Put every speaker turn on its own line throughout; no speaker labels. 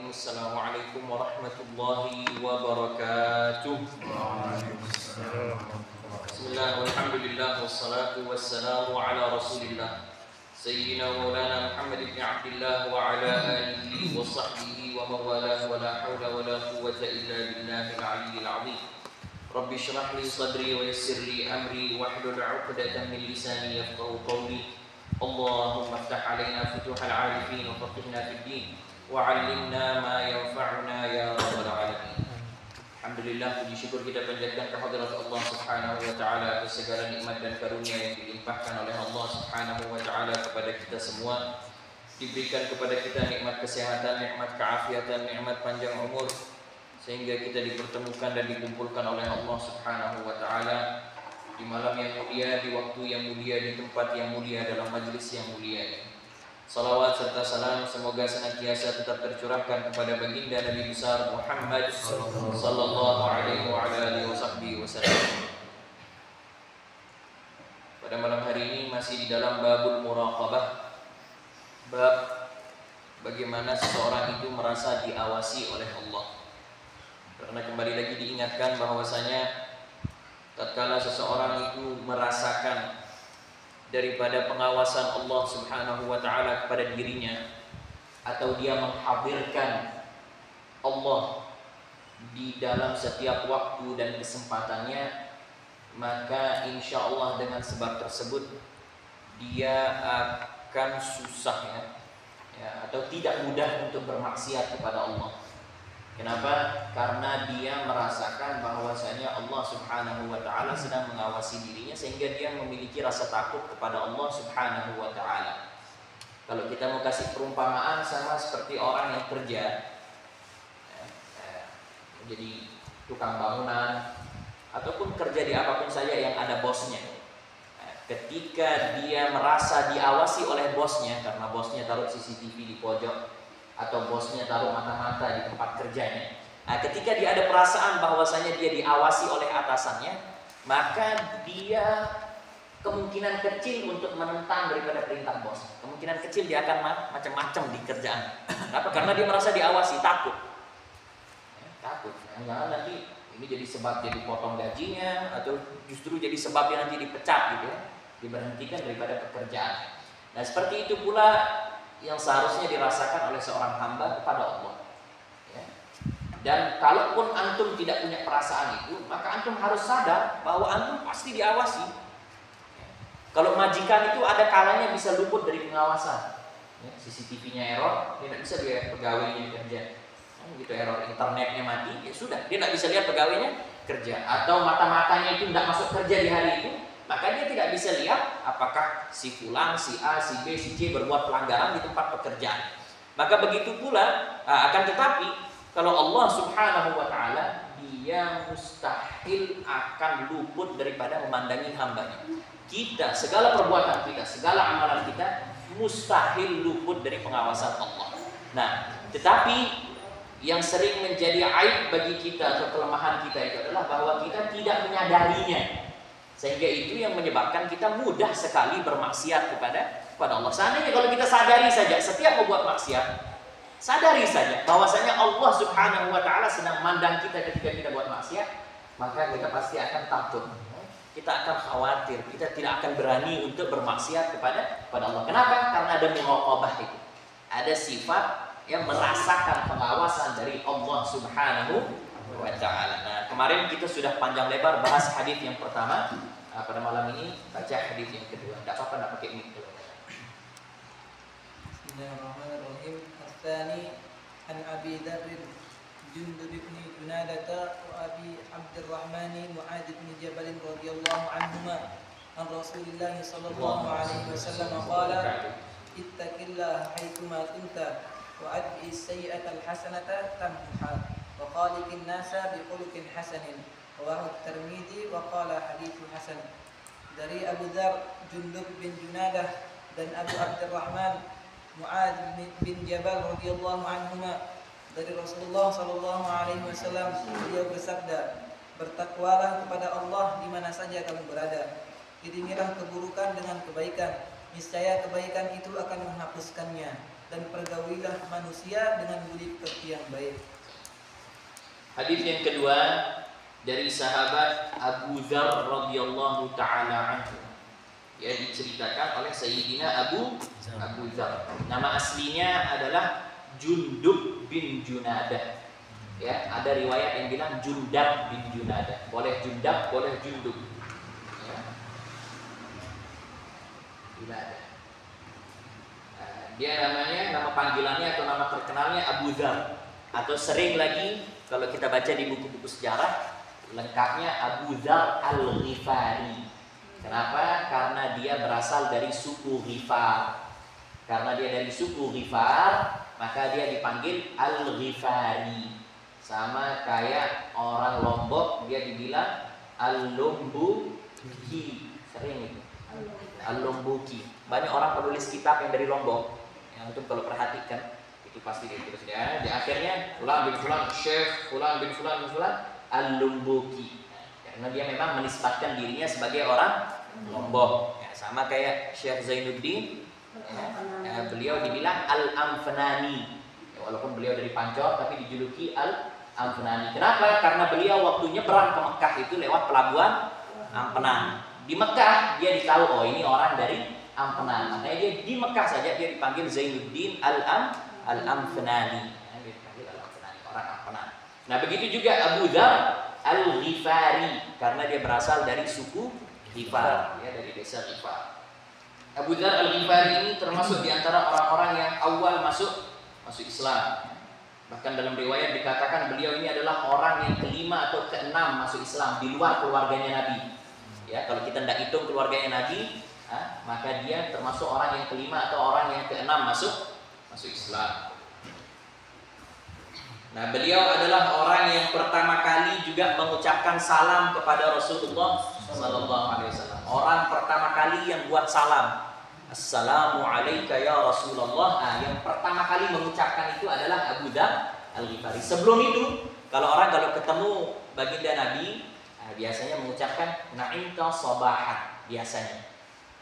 Assalamualaikum warahmatullahi wabarakatuh. Bismillah, walhamdulillah, wassalatu wassalamu ala rasulillah Sayyidina Maulana Muhammad ibn Abdillah wa ala alihi wa sahbihi wa mawalah wa la hawla wa la quwwata illa billahil aliyyil azim. Rabbi shrah li sadri wa yassir li amri wahlul 'uqdatam min lisani yafqahu qawli. Allahumma iftah 'alaina futuhal 'arifin wa faqihna fid din wa 'allimna ma yanfa'una ya rabbal alamin. Alhamdulillah, puji syukur kita panjatkan kehadirat Allah Subhanahu wa taala atas segala nikmat dan karunia yang dilimpahkan oleh Allah Subhanahu wa taala kepada kita semua. Diberikan kepada kita nikmat kesehatan, nikmat keafiatan, nikmat panjang umur, sehingga kita dipertemukan dan dikumpulkan oleh Allah Subhanahu wa taala di malam yang mulia, di waktu yang mulia, di tempat yang mulia, dalam majelis yang mulia ini. Salawat serta salam semoga senantiasa tetap tercurahkan kepada baginda Nabi besar Muhammad sallallahu alaihi wa alihi wasallam. Pada malam hari ini masih di dalam babul muraqabah, bab bagaimana seseorang itu merasa diawasi oleh Allah. Karena kembali lagi diingatkan bahwasanya tatkala seseorang itu merasakan daripada pengawasan Allah Subhanahu wa taala kepada dirinya, atau dia menghadirkan Allah di dalam setiap waktu dan kesempatannya, maka insya Allah dengan sebab tersebut dia akan susah ya, atau tidak mudah untuk bermaksiat kepada Allah. Kenapa? Karena dia merasakan bahwasanya Allah Subhanahu wa taala sedang mengawasi dirinya, sehingga dia memiliki rasa takut kepada Allah Subhanahu wa taala. Kalau kita mau kasih perumpamaan, sama seperti orang yang kerja menjadi tukang bangunan ataupun kerja di apapun saja yang ada bosnya. Ketika dia merasa diawasi oleh bosnya, karena bosnya taruh CCTV di pojok atau bosnya taruh mata-mata di tempat kerjanya. Nah, ketika dia ada perasaan bahwasanya dia diawasi oleh atasannya, maka dia kemungkinan kecil untuk menentang daripada perintah bos. Kemungkinan kecil dia akan macam-macam di kerjaan. Kenapa? Karena dia merasa diawasi, takut. Takut. Jangan nanti ini jadi sebab jadi potong gajinya, atau justru jadi sebab dia nanti dipecat gitu ya, diberhentikan daripada pekerjaan. Nah, seperti itu pula yang seharusnya dirasakan oleh seorang hamba kepada Allah ya. Dan kalaupun antum tidak punya perasaan itu, maka antum harus sadar bahwa antum pasti diawasi ya. Kalau majikan itu ada kalanya bisa luput dari pengawasan ya. CCTV-nya error, dia tidak bisa lihat pegawainya kerja gitu. Error internetnya mati, ya sudah, dia tidak bisa lihat pegawainya kerja. Atau mata-matanya itu tidak masuk kerja di hari itu, maka dia tidak bisa lihat apakah si fulan, si A, si B, si C berbuat pelanggaran di tempat pekerjaan. Maka begitu pula, akan tetapi kalau Allah Subhanahu wa taala, dia mustahil akan luput daripada memandangi hambanya. Kita, segala perbuatan kita, segala amalan kita mustahil luput dari pengawasan Allah. Nah, tetapi yang sering menjadi aib bagi kita atau kelemahan kita itu adalah bahwa kita tidak menyadarinya. Sehingga itu yang menyebabkan kita mudah sekali bermaksiat kepada Allah. Seandainya kalau kita sadari saja setiap membuat maksiat, sadari saja bahwasanya Allah Subhanahu wa taala sedang mandang kita ketika kita buat maksiat, maka kita pasti akan takut. Kita akan khawatir, kita tidak akan berani untuk bermaksiat kepada Allah. Kenapa? Karena ada muraqabah itu. Ada sifat yang merasakan pengawasan dari Allah Subhanahu wa ta'ala. Nah, kemarin kita sudah panjang lebar bahas hadis yang pertama. Pada malam ini baca hadis yang kedua. Tidak apa-apa, tidak pakai mic dulu.
Bismillahirrahmanirrahim. Al-Thani an Abi Dzar Jundub bin Junadah wa Abi Abdurrahman Mu'adz bin Jabal radhiyallahu anhuma an Rasulillah sallallahu alaihi wasallam qala ittaqillaha haitsuma kunta wa ad'i as-sayyi'ata al-hasanata tamhuha wa khaliqin nasa bi khuluqin hasanin rawahu at-Tirmidzi wa qala haditsun hasan. Dari Abu Dzar Jundub bin Junadah dan Abu Abdurrahman Mu'adz bin Jabal radhiyallahu anhuma, dari Rasulullah sallallahu alaihi wasallam, beliau bersabda, bertakwalah kepada Allah di mana saja kamu berada, iringilah keburukan dengan kebaikan, niscaya kebaikan itu akan menghapuskannya, dan pergaulilah manusia dengan budi pekerti yang
Hadis yang kedua dari sahabat Abu Dzar radhiyallahu taala anhu. Ya, diceritakan oleh Sayyidina Abu Dzar. Nama aslinya adalah Jundub bin Junadah. Ya, ada riwayat yang bilang Jundab bin Junadah. Boleh Jundab, boleh Jundub. Ya. Junadah. Dia namanya, nama panggilannya atau nama terkenalnya Abu Dzar. Atau sering lagi kalau kita baca di buku-buku sejarah, lengkapnya Abu Dzar Al-Ghifari. Kenapa? Karena dia berasal dari suku Ghifar. Karena dia dari suku Ghifar, maka dia dipanggil Al-Ghifari. Sama kayak orang Lombok, dia dibilang Al-Lombuki. Sering itu Al-Lombuki. Banyak orang penulis kitab yang dari Lombok. Yang itu kalau perhatikan, itu pasti ditulis ya. Di akhirnya Fulan bin Fulan, Syekh Fulan bin Fulan bin Fulan Al-Lombuki. Karena dia memang menisbatkan dirinya sebagai orang Lombok. Ya, sama kayak Syekh Zainuddin. Ya, beliau dibilang Al-Amfenani. Ya, walaupun beliau dari Pancor, tapi dijuluki Al-Amfenani. Kenapa? Karena beliau waktu nyebrang ke Mekah itu lewat pelabuhan Ampenan. Di Mekah dia ditahu, oh ini orang dari Ampenan. Makanya dia di Mekah saja dia dipanggil Zainuddin Al-Amfenani. Ya, dia dipanggil Al-Amfenani, orang Ampenan. Nah, begitu juga Abu Dzar Al-Ghifari, karena dia berasal dari suku Ghifar, ya, dari desa Ghifar. Abu Dzar Al-Ghifari ini termasuk di antara orang-orang yang awal masuk Islam. Bahkan dalam riwayat dikatakan beliau ini adalah orang yang kelima atau keenam masuk Islam di luar keluarganya Nabi. Ya, kalau kita tidak hitung keluarganya Nabi, maka dia termasuk orang yang kelima atau orang yang keenam masuk Islam. Nah, beliau adalah orang yang pertama kali juga mengucapkan salam kepada Rasulullah SAW. Orang pertama kali yang buat salam, Assalamualaikum ya Rasulullah. Yang pertama kali mengucapkan itu adalah Abu Dzar Al-Ghifari. Sebelum itu, kalau ketemu baginda Nabi, biasanya mengucapkan Na'imta sabahan. Biasanya.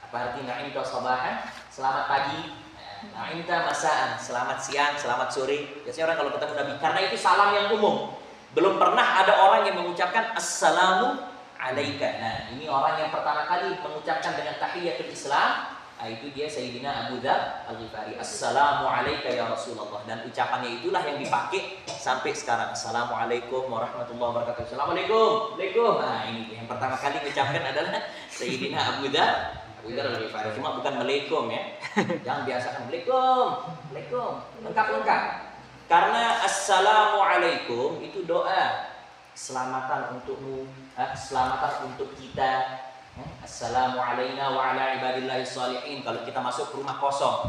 Apa arti Na'imta sabahan? Selamat pagi. Na'imta masaan. Selamat siang, selamat sore. Biasanya orang kalau ketemu Nabi, karena itu salam yang umum. Belum pernah ada orang yang mengucapkan Assalamu alaika. Nah, ini orang yang pertama kali mengucapkan dengan tahiyatul Islam. Itu dia Sayyidina Abu Dzar Al-Ghifari. Assalamu alaika ya Rasulullah. Dan ucapannya itulah yang dipakai sampai sekarang. Assalamualaikum warahmatullahi wabarakatuh. Assalamualaikum. Waalaikumsalam. Nah, ini yang pertama kali mengucapkan adalah Sayyidina Abu Dzar Al-Ghifari. Cuma bukan Waalaikum ya. Jangan biasakan Waalaikum. Lengkap. Karena Assalamualaikum itu doa keselamatan untukmu, keselamatan untuk kita. Assalamualaikum wa ala ibadillahi sholihin. Kalau kita masuk ke rumah kosong,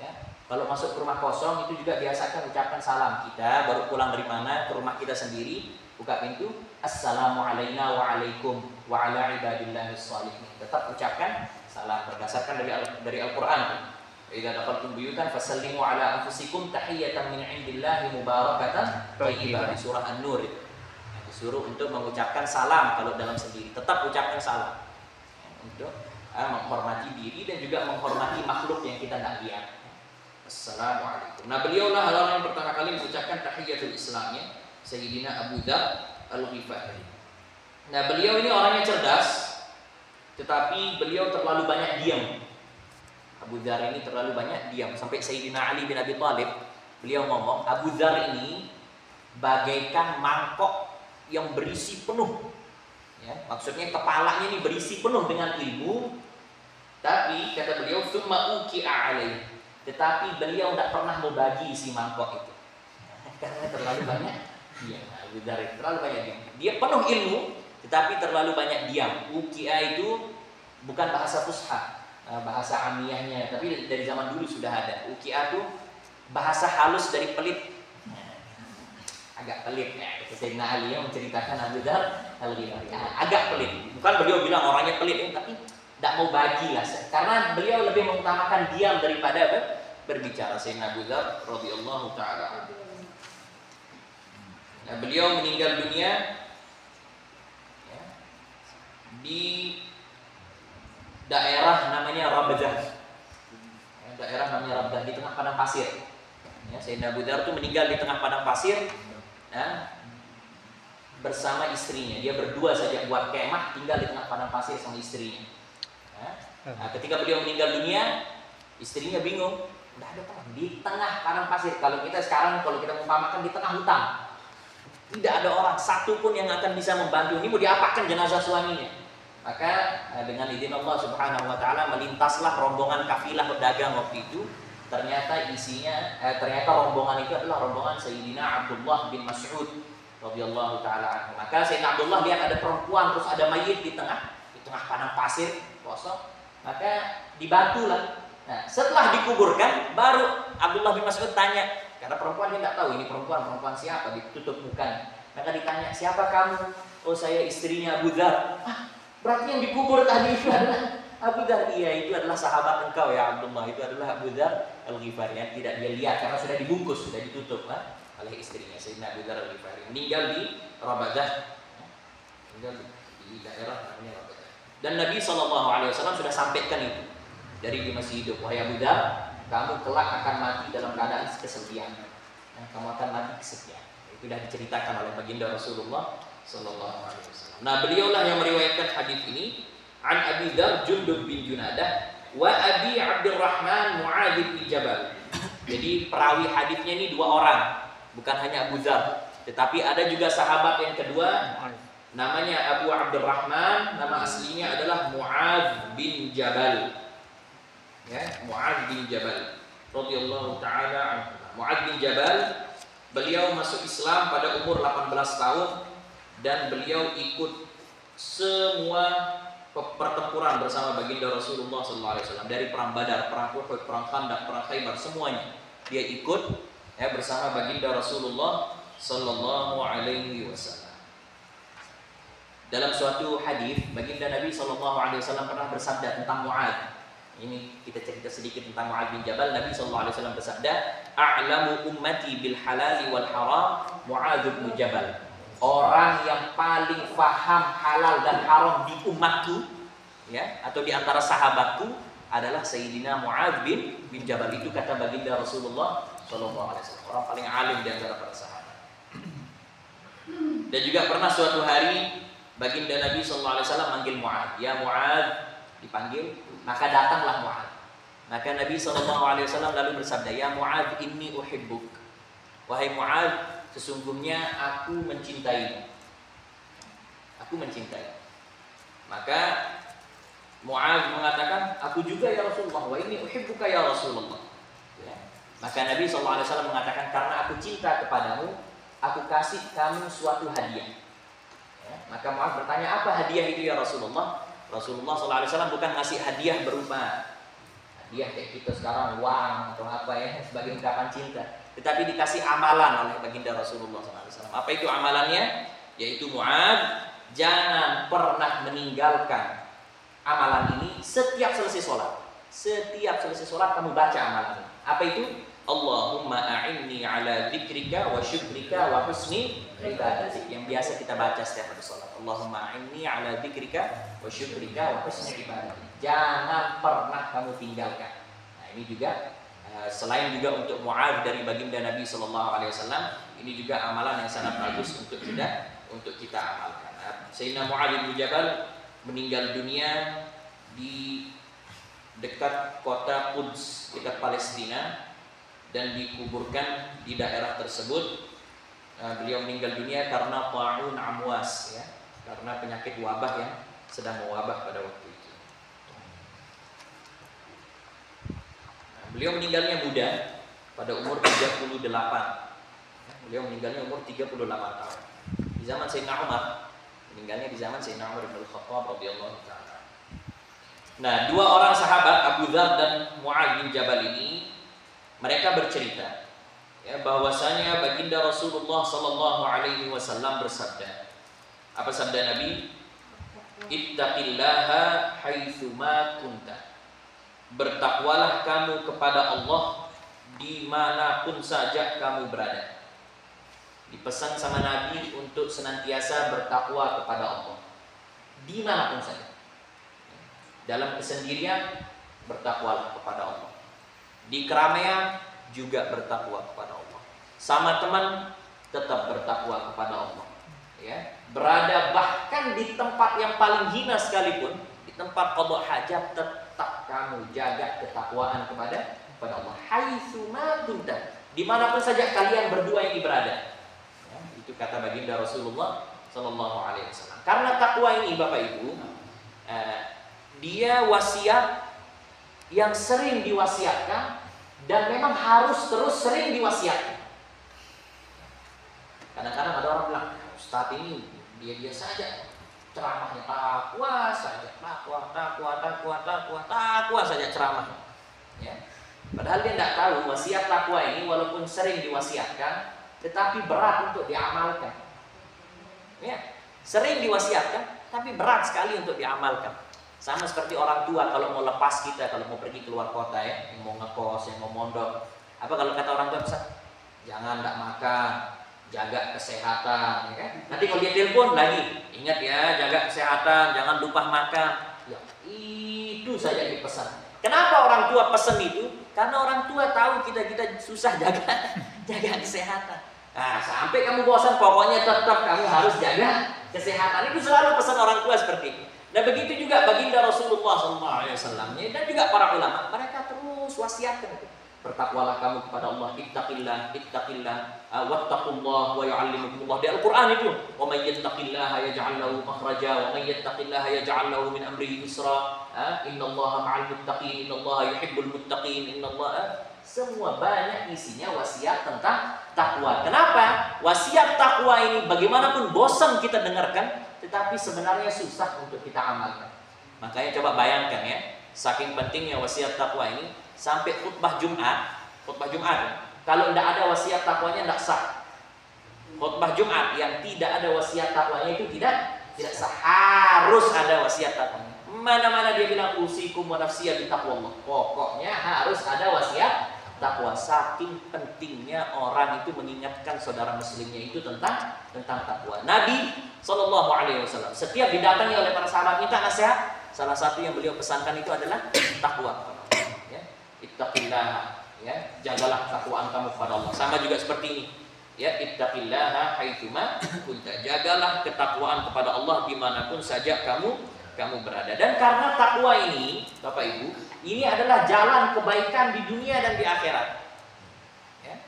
ya, kalau masuk ke rumah kosong itu juga biasakan ucapkan salam. Kita baru pulang dari mana ke rumah kita sendiri, buka pintu, Assalamualaikum wa alaikum wa ala ibadillahi sholihin. Tetap ucapkan salam berdasarkan dari Al-Qur'an. Idza dakhaltum buyutan fasallimu ala anfusikum tahiyatan min indillahi mubarakatan thayyibah, di surah An-Nur. Disuruh untuk mengucapkan salam kalau dalam sendiri, tetap ucapkan salam untuk menghormati diri dan juga menghormati makhluk yang kita tidak lihat. Assalamualaikum. Nah, beliau lah orang yang pertama kali mengucapkan tahiyatul Islamnya, Sayyidina Abu Dzar Al-Ghifari. Nah, beliau ini orangnya cerdas, tetapi beliau terlalu banyak diam. Abu Dzar ini terlalu banyak diam, sampai Sayyidina Ali bin Abi Thalib beliau ngomong, Abu Dzar ini bagaikan mangkok yang berisi penuh, ya, maksudnya kepalanya ini berisi penuh dengan ilmu, tapi kata beliau summa uqi'a alaih, tetapi beliau tidak pernah membagi isi mangkok itu karena terlalu banyak diam. Abu Dzar terlalu banyak diam, dia penuh ilmu tetapi terlalu banyak diam. Uqi'a itu bukan bahasa fusha, bahasa amiyahnya, tapi dari zaman dulu sudah ada. Uqi'a itu bahasa halus dari pelit, agak pelit ya. Sayyidina Ali yang menceritakan Abu Dzar Al-Ghifari agak pelit. Bukan beliau bilang orangnya pelit, tapi tidak mau bagi lah. Karena beliau lebih mengutamakan diam daripada berbicara. Sayyidina Abu Dzar radhiyallahu taala. Nah, beliau meninggal dunia ya, di daerah namanya Rabdah. Ya, daerah namanya Rabdah di tengah padang pasir. Ya, Sayyidina Abu Dzar itu meninggal di tengah padang pasir. Ya, bersama istrinya. Dia berdua saja buat kemah, tinggal di tengah padang pasir sama istrinya. Nah, ketika beliau meninggal dunia, istrinya bingung. Udah ada teman di tengah padang pasir. Kalau kita sekarang, kalau kita mengumpamakan di tengah hutan, tidak ada orang satu pun yang akan bisa membantu. Ini mau diapakan jenazah suaminya? Maka dengan izin Allah Subhanahu Wa Taala melintaslah rombongan kafilah pedagang waktu itu. Ternyata ternyata rombongan itu adalah rombongan Sayyidina Abdullah bin Mas'ud radhiyallahu taala anhu. Maka Sayyidina Abdullah lihat ada perempuan terus ada mayit di tengah padang pasir kosong, maka dibantulah. Nah, setelah dikuburkan baru Abdullah bin Mas'ud tanya, karena perempuan dia nggak tahu ini perempuan siapa, ditutup mukanya. Maka ditanya, siapa kamu? Oh, saya istrinya Abu Dzar. Ah, berarti yang dikubur tadi itu adalah Abu Dzar. Iya, itu adalah sahabat engkau ya Abdullah. Itu adalah Abu Dzar Al-Ghifari yang tidak dia lihat karena sudah dibungkus, sudah ditutup oleh istrinya Sayyidina Abu Dzar Al-Ghifari. Meninggal di Rabadah, meninggal di daerah namanya Rabadah. Dan Nabi SAW sudah sampaikan itu dari dia masih hidup. Wahai Abu Dzar, kamu kelak akan mati dalam keadaan kesepian. Kamu akan mati kesepian. Itu sudah diceritakan oleh baginda Rasulullah SAW. Nah, beliaulah yang meriwayatkan hadis ini. An Abi Dzar Jundub bin Junadah wa Abi Abdurrahman Mu'adz bin Jabal. Jadi perawi hadisnya ini dua orang, bukan hanya Abu Dzar, tetapi ada juga sahabat yang kedua, namanya Abu Abdurrahman, nama aslinya adalah Mu'adz bin Jabal. Ya, Mu'adz bin Jabal radhiyallahu taala anhu. Mu'adz bin Jabal, beliau masuk Islam pada umur 18 tahun dan beliau ikut semua pertempuran bersama baginda Rasulullah SAW, dari perang Badar, perang Uhud, perang Khandaq, perang Khaybar, semuanya dia ikut ya bersama baginda Rasulullah SAW. Dalam suatu hadis baginda Nabi SAW pernah bersabda tentang Mu'adz. Ini kita cerita sedikit tentang Mu'adz bin Jabal. Nabi SAW bersabda, "A'lamu ummati bil halali wal haram Mu'adz bin Jabal." Orang yang paling faham halal dan haram di umatku, ya, atau di antara sahabatku adalah Sayyidina Mu'adz bin Jabal. Itu kata baginda Rasulullah SAW. Orang paling alim di antara para sahabat. Dan juga pernah suatu hari baginda Nabi SAW manggil Mu'adz. Ya Mu'adz, dipanggil. Maka datanglah Mu'adz. Maka Nabi SAW lalu bersabda, Ya Mu'adz, inni uhibbuk. Wahai Mu'adz, sesungguhnya aku mencintaimu. Aku mencintai. Maka Mu'adz mengatakan, aku juga ya Rasulullah. Wa inni uhibbuka ya Rasulullah. Ya. Maka Nabi SAW mengatakan, karena aku cinta kepadamu, aku kasih kamu suatu hadiah. Ya. Maka Mu'adz bertanya, apa hadiah itu ya Rasulullah? Rasulullah SAW bukan ngasih hadiah berupa hadiah kayak kita sekarang, uang atau apa ya, sebagai ungkapan cinta, tetapi dikasih amalan oleh baginda Rasulullah SAW. Apa itu amalannya? Yaitu Mu'adz, jangan pernah meninggalkan amalan ini setiap selesai sholat. Setiap selesai sholat kamu baca amalan ini. Apa itu? Allahumma a'inni ala dzikrika wa syukrika wa husni ibadatik. Yang biasa kita baca setiap habis sholat. Allahumma a'inni ala dzikrika wa syukrika wa husni ibadatik. Jangan pernah kamu tinggalkan. Nah, ini juga selain juga untuk Mu'adz dari baginda Nabi SAW, ini juga amalan yang sangat bagus untuk kita amalkan. Sayyidina Mu'adz bin Jabal meninggal dunia di dekat kota Quds, dekat Palestina, dan dikuburkan di daerah tersebut. Beliau meninggal dunia karena ta'un amwas, ya, karena penyakit wabah yang sedang mewabah pada waktu itu. Beliau meninggalnya muda pada umur 38. Beliau meninggalnya umur 38 tahun. Di zaman Sayyidina Umar, meninggalnya di zaman Sayyidina Umar bin Khattab radhiyallahu taala. Nah, dua orang sahabat Abu Dzar dan Mu'adz bin Jabal ini, mereka bercerita ya bahwasanya baginda Rasulullah sallallahu alaihi wasallam bersabda. Apa sabda Nabi? Ittaqillaha haitsu ma kunta. Bertakwalah kamu kepada Allah dimanapun saja kamu berada. Dipesan sama Nabi untuk senantiasa bertakwa kepada Allah dimanapun saja. Dalam kesendirian bertakwalah kepada Allah. Di keramaian juga bertakwa kepada Allah. Sama teman tetap bertakwa kepada Allah. ya, berada bahkan di tempat yang paling hina sekalipun, di tempat qada hajat, tetap kamu jaga ketakwaan kepada Allah. Haitsu ma kunta, dimanapun saja kalian berdua ini berada. Ya, itu kata baginda Rasulullah Sallallahu Alaihi Wasallam. Karena takwa ini, Bapak Ibu, dia wasiat yang sering diwasiatkan dan memang harus terus sering diwasiatkan. Kadang-kadang ada orang bilang, Ustadz ini dia saja ceramahnya takwa saja, takwa saja ceramahnya. Ya. Padahal dia tidak tahu wasiat takwa ini walaupun sering diwasiatkan, tetapi berat untuk diamalkan. Ya, sering diwasiatkan, tapi berat sekali untuk diamalkan. Sama seperti orang tua kalau mau lepas kita, kalau mau pergi keluar kota ya, yang mau ngekos, yang mau mondok. Apa kalau kata orang tua besar? Jangan tidak makan, jaga kesehatan, ya kan? Nanti kalau dia telepon lagi, ingat ya, jaga kesehatan, jangan lupa makan. Ya, itu saja dipesan. Kenapa orang tua pesan itu? Karena orang tua tahu kita susah jaga kesehatan. Nah, sampai kamu bosan, pokoknya tetap kamu harus jaga kesehatan. Itu selalu pesan orang tua seperti itu. Dan begitu juga baginda Rasulullah SAW dan juga para ulama, mereka terus wasiatkan itu. Bertakwalah kamu kepada Allah, ittaqillah, wattaqullah wa yu'allimukumullah. Di Al-Quran itu, wa may yattaqillaha yaj'al lahu makhraja wa may yattaqillaha yaj'al lahu min amrihi yusra. Innallaha ma'al muttaqin, innallaha yuhibbul muttaqin, innallaha. Semua banyak isinya wasiat tentang takwa. Kenapa? Wasiat takwa ini bagaimanapun bosan kita dengarkan, tetapi sebenarnya susah untuk kita amalkan. Makanya coba bayangkan ya, saking pentingnya wasiat takwa ini, sampai khutbah Jumat, kalau tidak ada wasiat takwanya tidak sah. Khutbah Jumat yang tidak ada wasiat takwanya itu tidak sah. Harus ada wasiat takwanya. Mana-mana dia bilang usikum wa nafsiyya bitaqwallah. Pokoknya harus ada wasiat takwa. Saking pentingnya orang itu mengingatkan saudara muslimnya itu tentang takwa. Nabi Shallallahu Alaihi Wasallam setiap didatangi oleh para sahabat minta nasihat, salah satu yang beliau pesankan itu adalah takwa. Ya, ittaqillah, ya, jagalah takwaan kamu kepada Allah. Sama juga seperti ini. Ya, ittaqillaha haitsuma kunta. Jagalah ketakwaan kepada Allah dimanapun saja kamu berada. Dan karena takwa ini, Bapak Ibu, ini adalah jalan kebaikan di dunia dan di akhirat. Ya.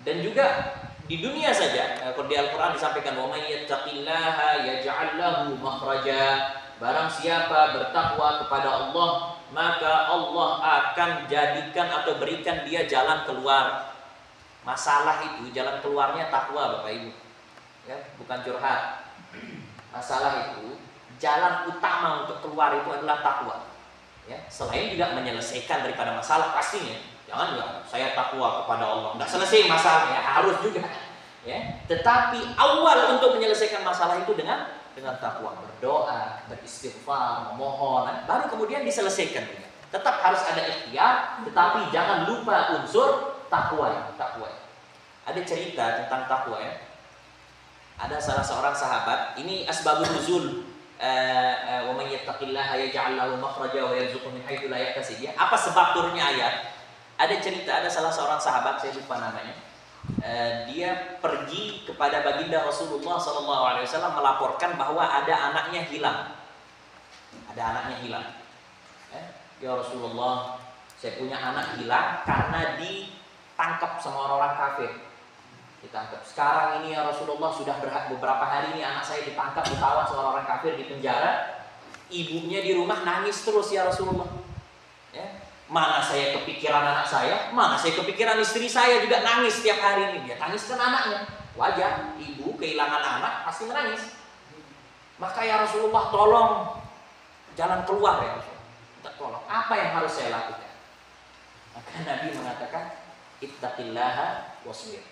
Dan juga di dunia saja, di Al-Quran disampaikan, wa may yattaqillaha yaj'al lahu makhraja. Barang siapa bertakwa kepada Allah, maka Allah akan jadikan atau berikan dia jalan keluar. Masalah itu jalan keluarnya takwa, Bapak Ibu. Ya, bukan curhat. Masalah itu jalan utama untuk keluar itu adalah takwa. Ya, selain juga menyelesaikan daripada masalah pastinya. Jangan ya saya takwa kepada Allah, nggak selesai masalahnya, harus juga. Ya, tetapi awal untuk menyelesaikan masalah itu dengan takwa, berdoa, beristighfar, memohon, baru kemudian diselesaikan. Tetap harus ada ikhtiar, tetapi jangan lupa unsur takwa. Ada cerita tentang takwa ya. Ada salah seorang sahabat, ini asbabun nuzul. Wa may yattaqillaha yaj'al lahu makhraja wa yarzuqhu min haitsu la yahtasib. Apa sebab turunnya ayat? Ada cerita, ada salah seorang sahabat, saya lupa namanya. Dia pergi kepada baginda Rasulullah SAW melaporkan bahwa ada anaknya hilang. Ya Rasulullah, saya punya anak hilang karena ditangkap sama orang kafir. Ditangkap. Sekarang ini ya Rasulullah, sudah beberapa hari ini anak saya ditangkap, ditawan sama orang kafir, di penjara. Ibunya di rumah nangis terus ya Rasulullah. Ya. Mana saya kepikiran anak saya, mana saya kepikiran istri saya juga nangis setiap hari ini. Dia tangiskan anaknya. Wajar, ibu kehilangan anak pasti menangis. Maka ya Rasulullah, tolong jalan keluar ya Rasulullah. Tolong, apa yang harus saya lakukan? Maka Nabi mengatakan, ittaqillaha wasbir.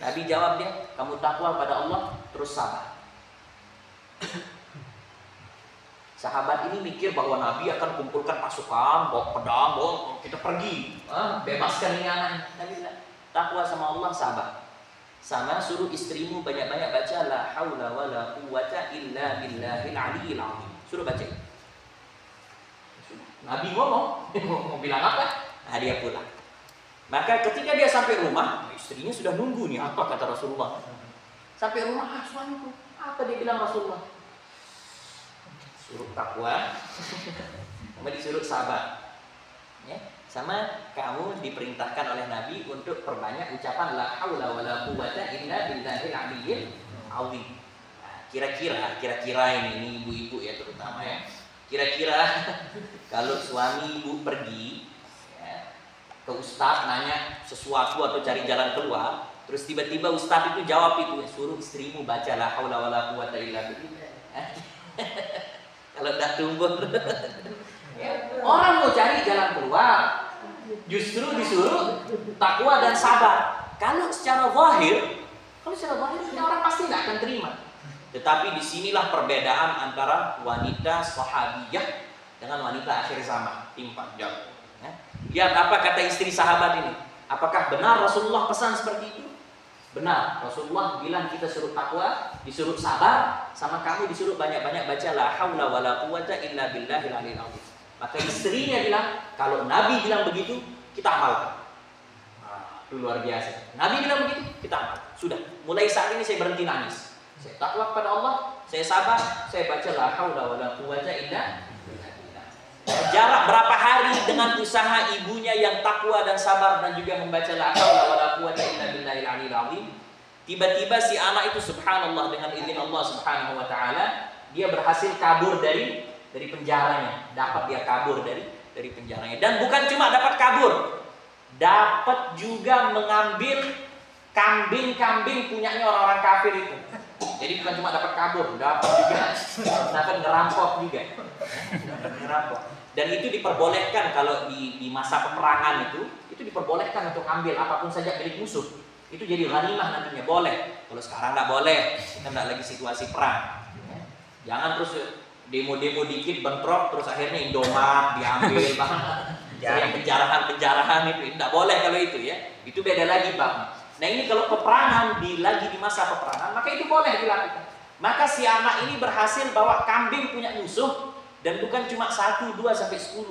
Nabi jawab dia, kamu takwa pada Allah, terus sabar. Sahabat ini mikir bahwa Nabi akan kumpulkan pasukan, bawa pedang, kita pergi, bebaskan ini anaknya. Nabi bilang, takwa sama Allah, sabar. Sama suruh istrimu banyak-banyak baca la haula wala quwwata illa billahil aliyil azim. Suruh baca. Nabi ngomong, mau bilang apa? Nah, dia pulang. Maka ketika dia sampai rumah, istrinya sudah nunggu nih, apa kata Rasulullah. Sampai rumah, suamiku. Apa dia bilang Rasulullah? Suruh takwa, sama disuruh sabar. Ya, sama kamu diperintahkan oleh Nabi untuk perbanyak ucapan la haula wala quwwata illa billahil aliyyil azim. Nah, kira-kira ini ibu-ibu ya terutama ya. Kira-kira kalau suami ibu pergi ya, ke ustaz nanya sesuatu atau cari jalan keluar, terus tiba-tiba ustaz itu jawab itu, suruh istrimu baca la haula wala quwwata illa billah. Kalau tidak tumbuh ya, orang mau cari jalan keluar justru disuruh takwa dan sabar. Kalau secara zahir orang pasti tidak akan terima. Tetapi disinilah perbedaan antara wanita sahabiyah dengan wanita akhir zaman. Timpang jauh. Lihat apa kata istri sahabat ini. Apakah benar Rasulullah pesan seperti itu? Benar. Rasulullah bilang kita suruh takwa, disuruh sabar, sama kamu disuruh banyak-banyak baca la haula wala quwwata illa billahil aliyyil azim. Maka istrinya bilang, kalau Nabi bilang begitu, kita amalkan. Nah, itu luar biasa. Nabi bilang begitu, kita amalkan. Sudah, mulai saat ini saya berhenti nangis. Saya takwa kepada Allah, saya sabar, saya baca la haula wala quwwata illa billah. Jarak berapa hari dengan usaha ibunya yang takwa dan sabar dan juga membaca la haula wala quwwata illa billahil aliyyil azim. Tiba-tiba si anak itu subhanallah dengan izin Allah Subhanahu wa taala, dia berhasil kabur dari penjaranya. Dapat dia kabur dari penjaranya. Dan bukan cuma dapat kabur, dapat juga mengambil kambing-kambing punyanya orang-orang kafir itu. Jadi bukan cuma dapat kabur, dapat juga dapat ngerampok juga. Ngerampok. Dan itu diperbolehkan kalau di masa peperangan itu diperbolehkan untuk ambil apapun saja milik musuh. Itu jadi ghanimah nantinya, boleh. Kalau sekarang nggak boleh, kita nggak lagi situasi perang. Jangan terus demo-demo dikit bentrok terus akhirnya Indomaret diambil bang. Yang penjarahan itu tidak boleh kalau itu ya. Itu beda lagi bang. Nah ini kalau peperangan lagi di masa peperangan maka itu boleh dilakukan. Maka si anak ini berhasil bawa kambing punya musuh dan bukan cuma 1, 2 sampai 10.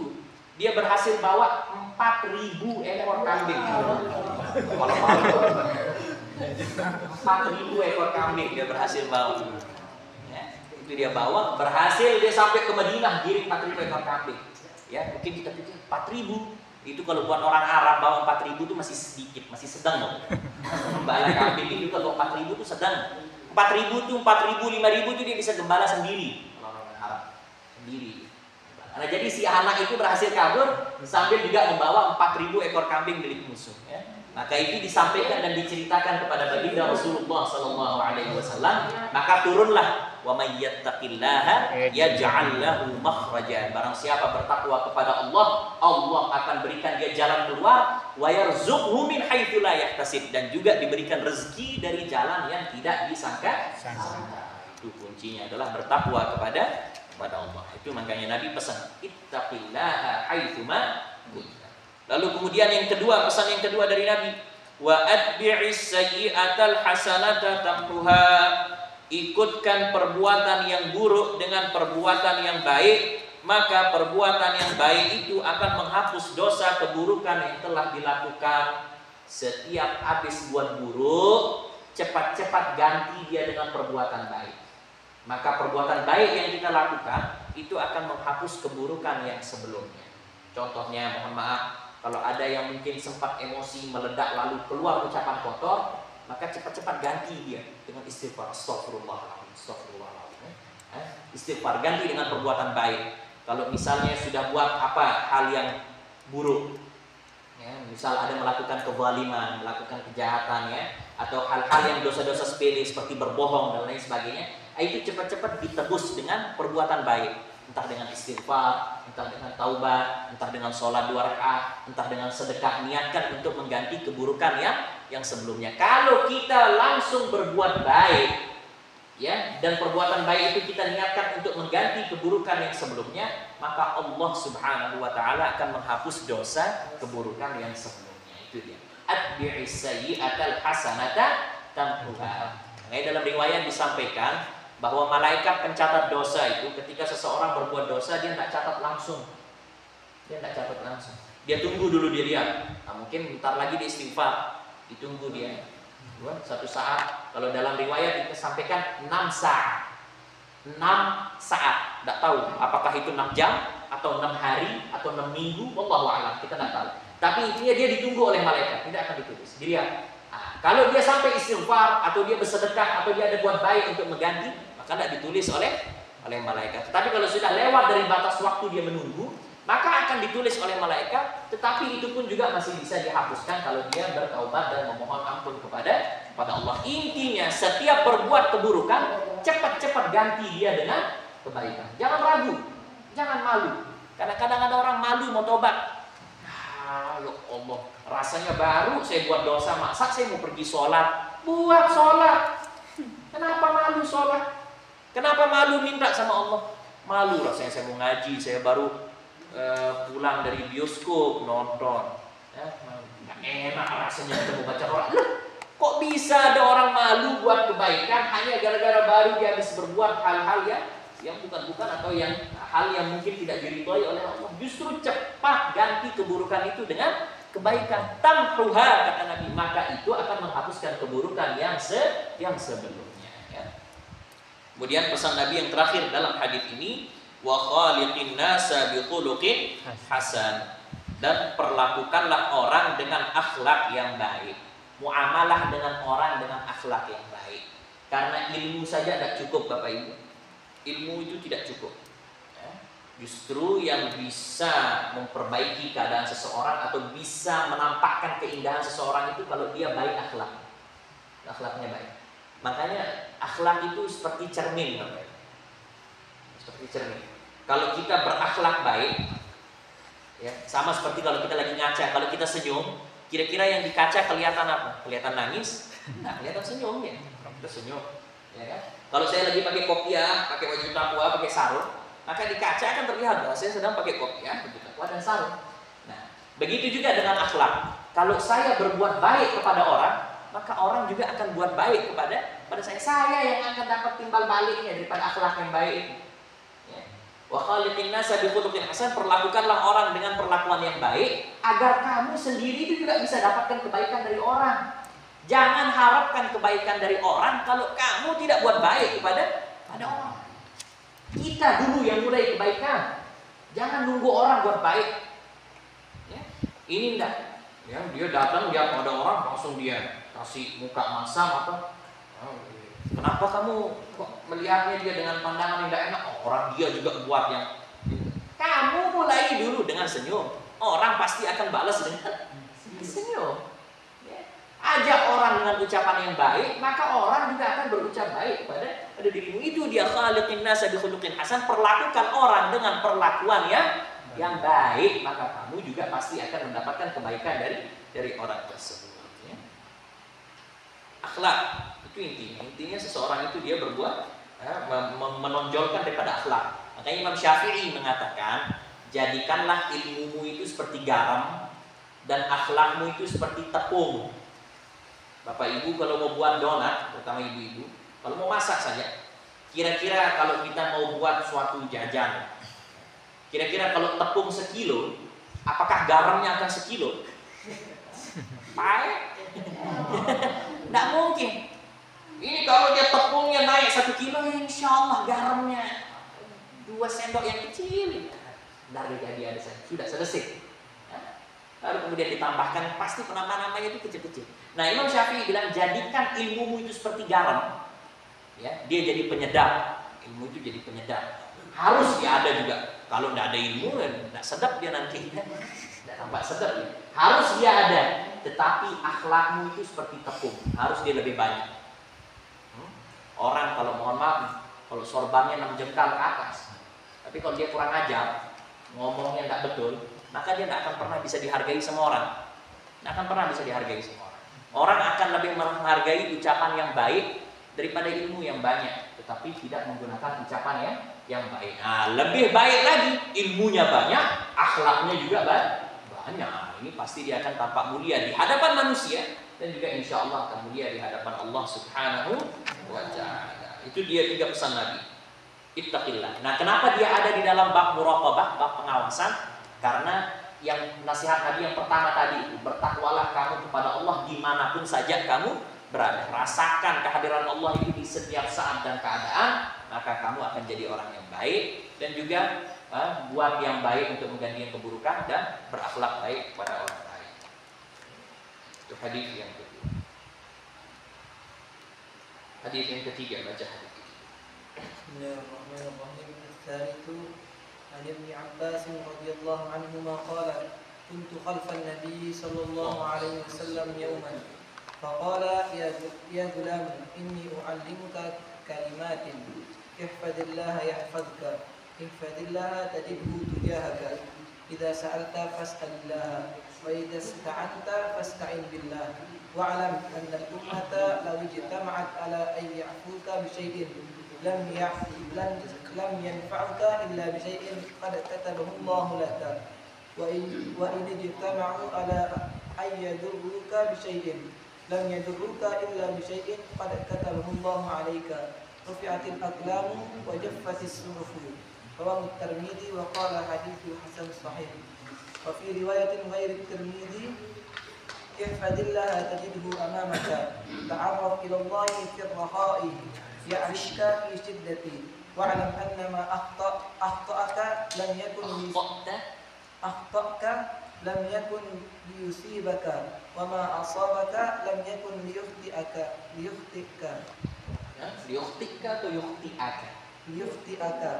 Dia berhasil bawa 4.000 ekor kambing. 4.000 ekor kambing dia berhasil bawa. Itu dia bawa, berhasil dia sampai ke Madinah giring 4.000 ekor kambing. Ya, mungkin kita pikir 4.000 itu kalau buat orang Arab bawa 4.000 itu masih sedikit, masih sedang loh. Gembala kambing itu kalau 4.000 itu sedang. 4.000 itu 4.000, 5.000 itu dia bisa gembala sendiri. Kalau orang Arab sendiri. Nah, jadi si anak itu berhasil kabur sambil juga membawa 4.000 ekor kambing milik musuh. Ya. Maka itu disampaikan dan diceritakan kepada baginda Rasulullah Sallallahu Alaihi Wasallam. Maka turunlah wa may yattaqillaha yaj'al lahu makhraja. Barang siapa bertakwa kepada Allah, Allah akan berikan dia jalan keluar. Wa yarzuqhu min haitsu la yahtasib, dan juga diberikan rezeki dari jalan yang tidak disangka. Itu kuncinya adalah bertakwa kepada Allah. Itu makanya Nabi pesan ittaqillaha haitsuma kunta. Lalu kemudian yang kedua, pesan yang kedua dari Nabi, wa atbi'is sayyi'atal hasanata tamhuha. Ikutkan perbuatan yang buruk dengan perbuatan yang baik, maka perbuatan yang baik itu akan menghapus dosa keburukan yang telah dilakukan. Setiap habis buat buruk, cepat-cepat ganti dia dengan perbuatan baik. Maka perbuatan baik yang kita lakukan itu akan menghapus keburukan yang sebelumnya. Contohnya, mohon maaf, kalau ada yang mungkin sempat emosi meledak lalu keluar ucapan kotor, maka cepat-cepat ganti dia dengan istighfar, astagfirullahaladzim, astagfirullahaladzim. Istighfar, ganti dengan perbuatan baik. Kalau misalnya sudah buat apa hal yang buruk, ya, misal ada melakukan kezaliman, melakukan kejahatan, ya, atau hal-hal yang dosa-dosa sepele seperti berbohong dan lain sebagainya, itu cepat-cepat ditebus dengan perbuatan baik. Entah dengan istighfar, entah dengan taubat, entah dengan sholat 2 rakaat, entah dengan sedekah. Niatkan untuk mengganti keburukan yang sebelumnya. Kalau kita langsung berbuat baik, ya, dan perbuatan baik itu kita niatkan untuk mengganti keburukan yang sebelumnya, maka Allah Subhanahu wa taala akan menghapus dosa keburukan yang sebelumnya. Itu dia. Atbi'is sayyi'atal hasanata tamhuha. Nah, dalam riwayat disampaikan bahwa malaikat pencatat dosa itu ketika seseorang berbuat dosa dia tidak catat langsung. Dia tunggu dulu, dia lihat. Nah, mungkin bentar lagi dia istighfar, ditunggu dia. Satu saat, kalau dalam riwayat kita sampaikan 6 saat. 6 saat, tidak tahu apakah itu 6 jam atau 6 hari atau 6 minggu, wallahu a'lam, kita tidak tahu. Tapi intinya dia ditunggu oleh malaikat, tidak akan ditulis. Dilihat, kalau dia sampai istighfar atau dia bersedekah atau dia ada buat baik untuk mengganti, maka tidak ditulis oleh malaikat. Tetapi kalau sudah lewat dari batas waktu dia menunggu, maka akan ditulis oleh malaikat. Tetapi itu pun juga masih bisa dihapuskan kalau dia bertaubat dan memohon ampun kepada Allah. Intinya setiap berbuat keburukan, cepat-cepat ganti dia dengan kebaikan. Jangan ragu, jangan malu. Karena kadang ada orang malu mau tobat. Ya Allah, rasanya baru saya buat dosa, masa saya mau pergi sholat? Buat sholat. Kenapa malu sholat? Kenapa malu minta sama Allah? Malu rasanya saya mau ngaji, saya baru pulang dari bioskop nonton. Nggak enak rasanya ketemu baca Quran. Kok bisa ada orang malu buat kebaikan hanya gara-gara baru dia habis berbuat hal-hal yang bukan-bukan atau hal yang mungkin tidak diridhoi oleh Allah. Justru cepat ganti keburukan itu dengan kebaikan. Tamhuha, kata Nabi, maka itu akan menghapuskan keburukan yang sebelumnya, ya. Kemudian pesan Nabi yang terakhir dalam hadis ini, wa khaliqin nasa bi khuluqin hasan, dan perlakukanlah orang dengan akhlak yang baik. Muamalah dengan orang dengan akhlak yang baik. Karena ilmu saja tidak cukup, Bapak Ibu. Ilmu itu tidak cukup. Justru yang bisa memperbaiki keadaan seseorang atau bisa menampakkan keindahan seseorang itu kalau dia baik akhlak. Akhlaknya baik. Makanya akhlak itu seperti cermin, Bapak Ibu. Seperti cermin. Kalau kita berakhlak baik, ya, sama seperti kalau kita lagi ngaca, kalau kita senyum, kira-kira yang di kaca kelihatan apa? Kelihatan nangis? Nah, kelihatan senyum ya. Kita senyum, ya kan? Kalau saya lagi pakai kopiah, pakai baju takwa, pakai sarung, maka di kaca akan terlihat bahwa saya sedang pakai kopiah, baju takwa dan sarung. Nah, begitu juga dengan akhlak. Kalau saya berbuat baik kepada orang, maka orang juga akan buat baik kepada saya. Saya yang akan dapat timbal baliknya daripada akhlak yang baik itu. Wa khaliqin nasa bi khuluqin hasan, perlakukanlah orang dengan perlakuan yang baik agar kamu sendiri itu juga bisa dapatkan kebaikan dari orang. Jangan harapkan kebaikan dari orang kalau kamu tidak buat baik kepada orang. Kita dulu yang mulai kebaikan. Jangan nunggu orang buat baik. Ya. Ini enggak. Ya, dia datang dia pada orang langsung dia kasih muka masam apa? Kenapa kamu kok melihatnya dia dengan pandangan yang tidak enak? Orang dia juga buat yang. Kamu mulai dulu dengan senyum. Orang pasti akan balas dengan senyum. Ya. Ajak orang dengan ucapan yang baik, maka orang juga akan berucap baik kepada dirimu. Itu dia khaliqin nasa bi khuluqin hasan, perlakukan orang dengan perlakuan yang baik, maka kamu juga pasti akan mendapatkan kebaikan dari orang tersebut. Ya. Akhlak itu intinya seseorang itu dia berbuat menonjolkan daripada akhlak. Makanya Imam Syafi'i mengatakan, jadikanlah ilmumu itu seperti garam dan akhlakmu itu seperti tepung. Bapak Ibu kalau mau buat donat, terutama ibu-ibu, kalau mau masak saja, kira-kira kalau kita mau buat suatu jajan, kira-kira kalau tepung 1 kilo, apakah garamnya akan 1 kilo? Pahit? Tidak mungkin. Ini kalau dia tepungnya naik 1 kilo, insya Allah garamnya 2 sendok yang kecil. Dari jadi ada sudah selesai. Lalu kemudian ditambahkan, pasti penambah-nambahnya itu kecil-kecil. Nah, Imam Syafi'i bilang, jadikan ilmumu itu seperti garam. Ya, dia jadi penyedap. Ilmu itu jadi penyedap. Harus dia ada juga. Kalau tidak ada ilmu, tidak sedap dia nanti. Tidak tampak sedap dia. Harus dia ada. Tetapi akhlakmu itu seperti tepung. Harus dia lebih banyak. Orang kalau mohon maaf, kalau sorbannya 6 jengkal ke atas, tapi kalau dia kurang ajar, ngomongnya tidak betul, maka dia tidak akan pernah bisa dihargai sama orang. Tidak akan pernah bisa dihargai sama orang. Orang akan lebih menghargai ucapan yang baik daripada ilmu yang banyak, tetapi tidak menggunakan ucapan yang baik. Nah, lebih baik lagi, ilmunya banyak, akhlaknya juga banyak. Ini pasti dia akan tampak mulia di hadapan manusia, dan juga insya Allah akan mulia di hadapan Allah Subhanahu wa Ta'ala. Itu dia 3 pesan Nabi. Ittaqillah. Nah, kenapa dia ada di dalam bab muraqabah, bab pengawasan? Karena yang nasihat Nabi yang pertama tadi itu, bertakwalah kamu kepada Allah dimanapun saja kamu berada. Rasakan kehadiran Allah itu di setiap saat dan keadaan, maka kamu akan jadi orang yang baik, dan juga buat yang baik untuk menggantikan keburukan dan berakhlak baik kepada orang lain. Itu hadis yang kedua. Hadis yang ketiga, baca hadis.
Bismillahirrahmanirrahim. Al-Thalith an Ibn Abbas radhiyallahu anhuma qala kuntu khalfan Nabi sallallahu alaihi wasallam yawman faqala ya gulam inni u'allimuka kalimatin ihfadillah yahfadka ihfadillah tajidhu tujahaka idza sa'alta fas'alillah wa idza ista'anta fasta'in billah wa'lam anna al-ummata law ijtama'at ala an ya'fuka bi shay'in lam yanfa'uka illa bi shay'in qad katabahu Allah laka wa in ijtama'u ala an yadurruka bi shay'in lam yadurruka illa bi shay'in qad katabahu Allah 'alayka rufi'atil aqlamu wa jaffatis suhufu rawahu at-Tirmidzi wa qala haditsu hasan sahih wa fi riwayatin ghairi at-Tirmidzi ihfadillah tajidhu amamaka ta'arraf ila Allah fi ar-raha'i ya'rifka fi shiddati wa'lam anna ma akhta'aka lam yakun lam yakun liyusibaka wa ma asabaka lam yakun liyukhti'aka
atau yukhti'aka.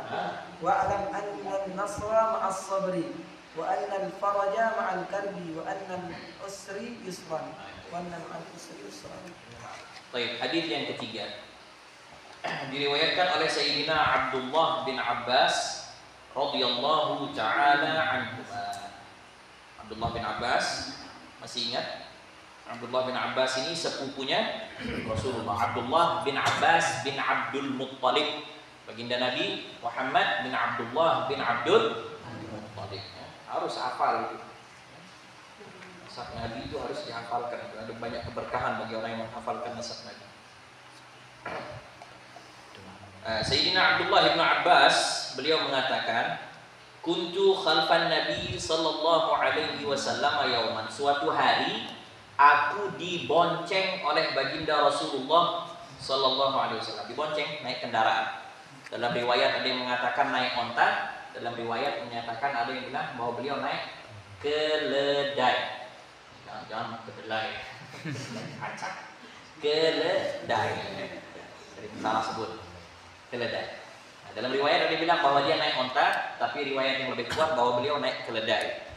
Wa'lam anna an-nasra ma'as sabri wa anna al-faraja ma'al karbi wa anna al-usri yusran wa anna al-usri yusran.
Baik, hadis yang ketiga diriwayatkan oleh Sayyidina Abdullah bin Abbas radhiyallahu taala anhu. Abdullah bin Abbas, masih ingat? Abdullah bin Abbas ini sepupunya Rasulullah. Abdullah bin Abbas bin Abdul Muttalib, baginda Nabi Muhammad bin Abdullah bin Abdul Muttalib. Harus hafal itu. Nasab Nabi itu harus dihafalkan. Ada banyak keberkahan bagi orang yang menghafalkan nasab Nabi. Sayyidina Abdullah bin Abbas, beliau mengatakan, kuntu khalfan Nabi sallallahu alaihi wasallam yauman. Suatu hari aku dibonceng oleh baginda Rasulullah sallallahu alaihi wasallam. Dibonceng naik kendaraan. Dalam riwayat ada yang mengatakan naik onta, dalam riwayat menyatakan ada yang bilang bahwa beliau naik keledai. Jangan kedelai. Acak. Keledai. Dari salah sebut. Keledai. Nah, dalam riwayat ada bilang bahwa dia naik onta, tapi riwayat yang lebih kuat bahwa beliau naik keledai.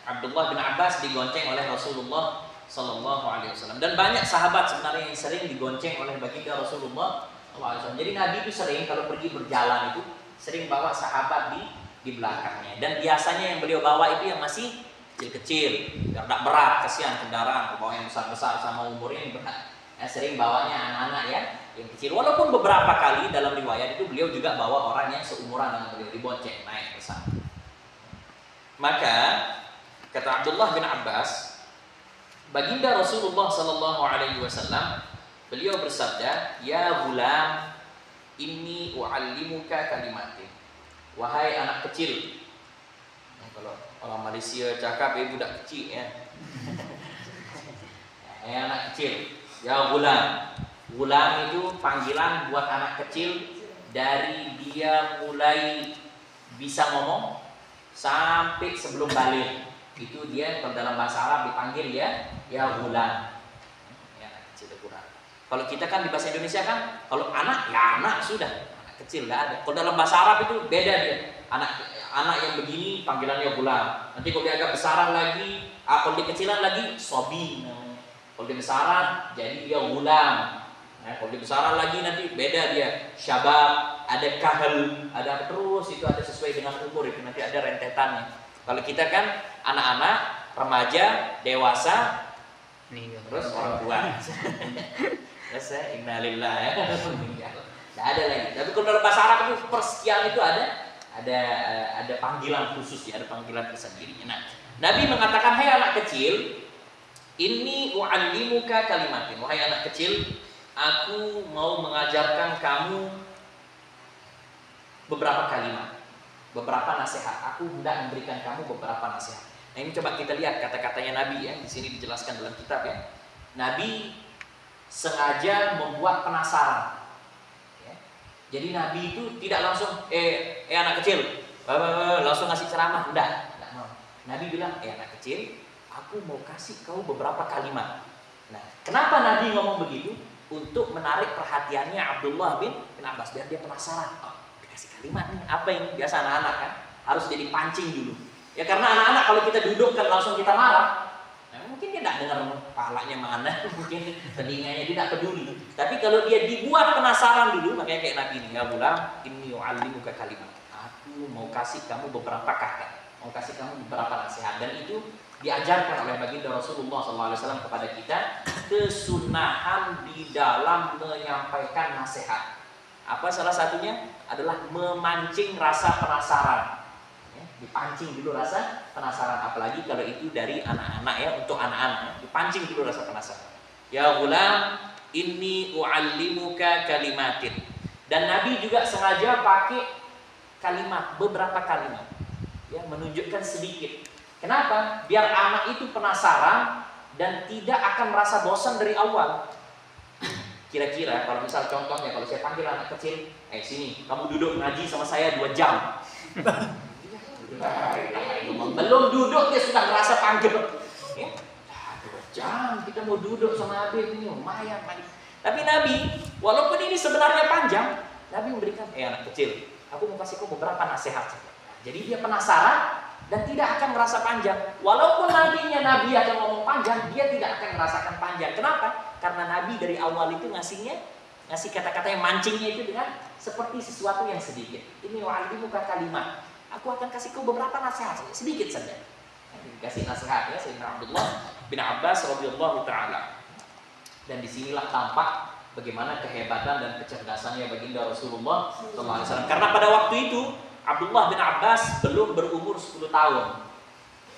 Abdullah bin Abbas digonceng oleh Rasulullah Sallallahu Alaihi Wasallam, dan banyak sahabat sebenarnya yang sering digonceng oleh baginda Rasulullah SAW. Jadi Nabi itu sering kalau pergi berjalan itu sering bawa sahabat di belakangnya, dan biasanya yang beliau bawa itu yang masih kecil-kecil, tidak berat, kasihan kendaraan, bawa yang besar-besar sama umurnya yang berat. Sering bawanya anak-anak ya yang kecil. Walaupun beberapa kali dalam riwayat itu beliau juga bawa orang yang seumuran dengan beliau, dibonceng naik bersama. Maka kata Abdullah bin Abbas, baginda Rasulullah Sallallahu Alaihi Wasallam beliau bersabda, ya gulam, inni u'allimuka kalimatin. Wahai anak kecil. Kalau orang Malaysia cakap budak kecil ya. Anak kecil. Ya gulam. Gulam itu panggilan buat anak kecil dari dia mulai bisa ngomong sampai sebelum balik. Itu dia kalau dalam bahasa Arab dipanggil ya gulam. Ya anak kecil gulam. Kalau kita kan di bahasa Indonesia kan kalau anak ya anak sudah, anak kecil enggak ada. Kalau dalam bahasa Arab itu beda dia. Anak yang begini panggilannya gulam. Nanti kalau dia agak besaran lagi, kalau dia kecilan lagi sobi namanya. Kalau dia besaran jadi dia gulam. Nah, kalau dia besaran lagi nanti beda dia. Syabab, ada kahal, ada terus itu ada sesuai dengan umur itu nanti ada rentetannya. Kalau kita kan anak-anak, remaja, dewasa, terus orang tua. Terus innalillahi ya. Tidak ada lagi. Tapi kalau dalam bahasa Arab itu persekian itu ada panggilan khusus ya, ada panggilan tersendiri. Nah, Nabi mengatakan, hai anak kecil, inni u'allimuka kalimatin. Wahai anak kecil, aku mau mengajarkan kamu beberapa kalimat, beberapa nasihat. Aku hendak memberikan kamu beberapa nasihat. Nah, ini coba kita lihat kata-katanya Nabi ya. Di sini dijelaskan dalam kitab ya. Nabi sengaja membuat penasaran. Ya. Jadi Nabi itu tidak langsung anak kecil langsung ngasih ceramah, enggak mau. Nabi bilang, anak kecil, aku mau kasih kau beberapa kalimat. Nah, kenapa Nabi ngomong begitu? Untuk menarik perhatiannya Abdullah bin Abbas, biar dia penasaran. Oh, dikasih kalimat nih, apa ini? Biasa anak-anak kan harus jadi pancing dulu. Ya karena anak-anak kalau kita duduk kan langsung kita marah, nah, mungkin dia tidak dengar kepalanya mana, mungkin telinganya dia tidak peduli. Tapi kalau dia dibuat penasaran dulu, makanya kayak Nabi ini, ya bulan, inni yu'allimuka kalimat. Aku mau kasih kamu beberapa kata, mau kasih kamu beberapa nasihat, dan itu diajarkan oleh baginda Rasulullah SAW kepada kita, kesunahan di dalam menyampaikan nasihat. Apa salah satunya? Adalah memancing rasa penasaran. Ya, dipancing dulu rasa penasaran, apalagi kalau itu dari anak-anak ya, untuk anak-anak dipancing dulu rasa penasaran. Ya ghulam, inni u'allimuka kalimatin. Dan Nabi juga sengaja pakai kalimat, beberapa kalimat, ya, menunjukkan sedikit. Kenapa? Biar anak itu penasaran dan tidak akan merasa bosan dari awal. Kira-kira kalau misal contohnya, kalau saya panggil anak kecil, sini, kamu duduk ngaji sama saya 2 jam. Belum duduk dia sudah merasa panggil. Ya, 2 jam kita mau duduk sama Habib ini, lumayan. Tapi Nabi, walaupun ini sebenarnya panjang, Nabi memberikan, anak kecil, aku mau kasih kau beberapa nasihat. Jadi dia penasaran dan tidak akan merasa panjang. Walaupun nantinya Nabi akan ngomong panjang, dia tidak akan merasakan panjang. Kenapa? Karena Nabi dari awal itu ngasih kata-kata yang mancingnya itu dengan seperti sesuatu yang sedikit. Ini wa'allimuka kalimat. Aku akan kasih kau beberapa nasihat, sedikit saja. Dikasih nasihat ya Sayyidina Abdullah bin Abbas radhiyallahu taala. Dan disinilah tampak bagaimana kehebatan dan kecerdasannya baginda Rasulullah SAW. Karena pada waktu itu Abdullah bin Abbas belum berumur 10 tahun.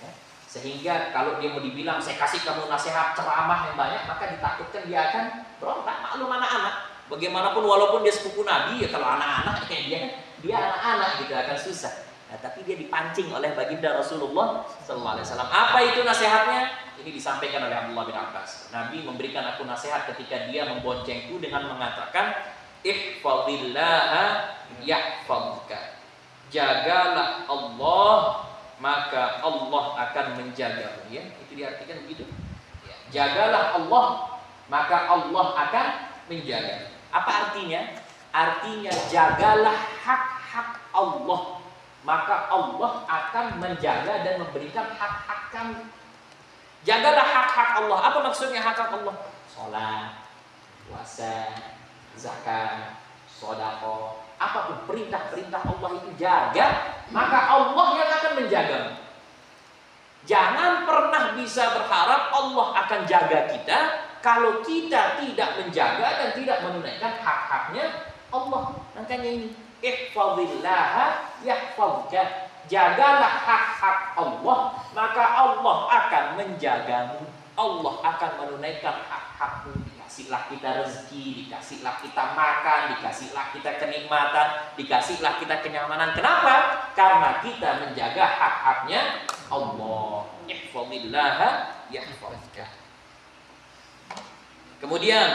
Ya. Sehingga kalau dia mau dibilang, saya kasih kamu nasihat ceramah yang banyak, maka ditakutkan dia akan berontak. Maklum anak-anak. Bagaimanapun walaupun dia sepupu Nabi, ya kalau anak-anak kayak dia anak-anak gitu akan susah. Nah, tapi dia dipancing oleh baginda Rasulullah SAW. Apa itu nasihatnya? Ini disampaikan oleh Abdullah bin Abbas. Nabi memberikan aku nasihat ketika dia memboncengku dengan mengatakan, ihfazillaha yahfazka. Jagalah Allah, maka Allah akan menjagamu. Ya, itu diartikan begitu. Ya, jagalah Allah, maka Allah akan menjaga. Apa artinya? Artinya jagalah hak-hak Allah, maka Allah akan menjaga dan memberikan hak-hak kamu. Jagalah hak-hak Allah. Apa maksudnya hak-hak Allah? Sholat, puasa, zakat, sedekah, apapun perintah-perintah Allah itu jaga, maka Allah yang akan menjagamu. Jangan pernah bisa berharap Allah akan jaga kita kalau kita tidak menjaga dan tidak menunaikan hak-haknya Allah. Makanya ini, ihfazillaha yahfazka. Jagalah hak-hak Allah, maka Allah akan menjagamu. Allah akan menunaikan hak-hakmu. Dikasihlah kita rezeki, dikasihlah kita makan, dikasihlah kita kenikmatan, dikasihlah kita kenyamanan. Kenapa? Karena kita menjaga hak-haknya Allah. Ihfazillaha yahfazka. Kemudian,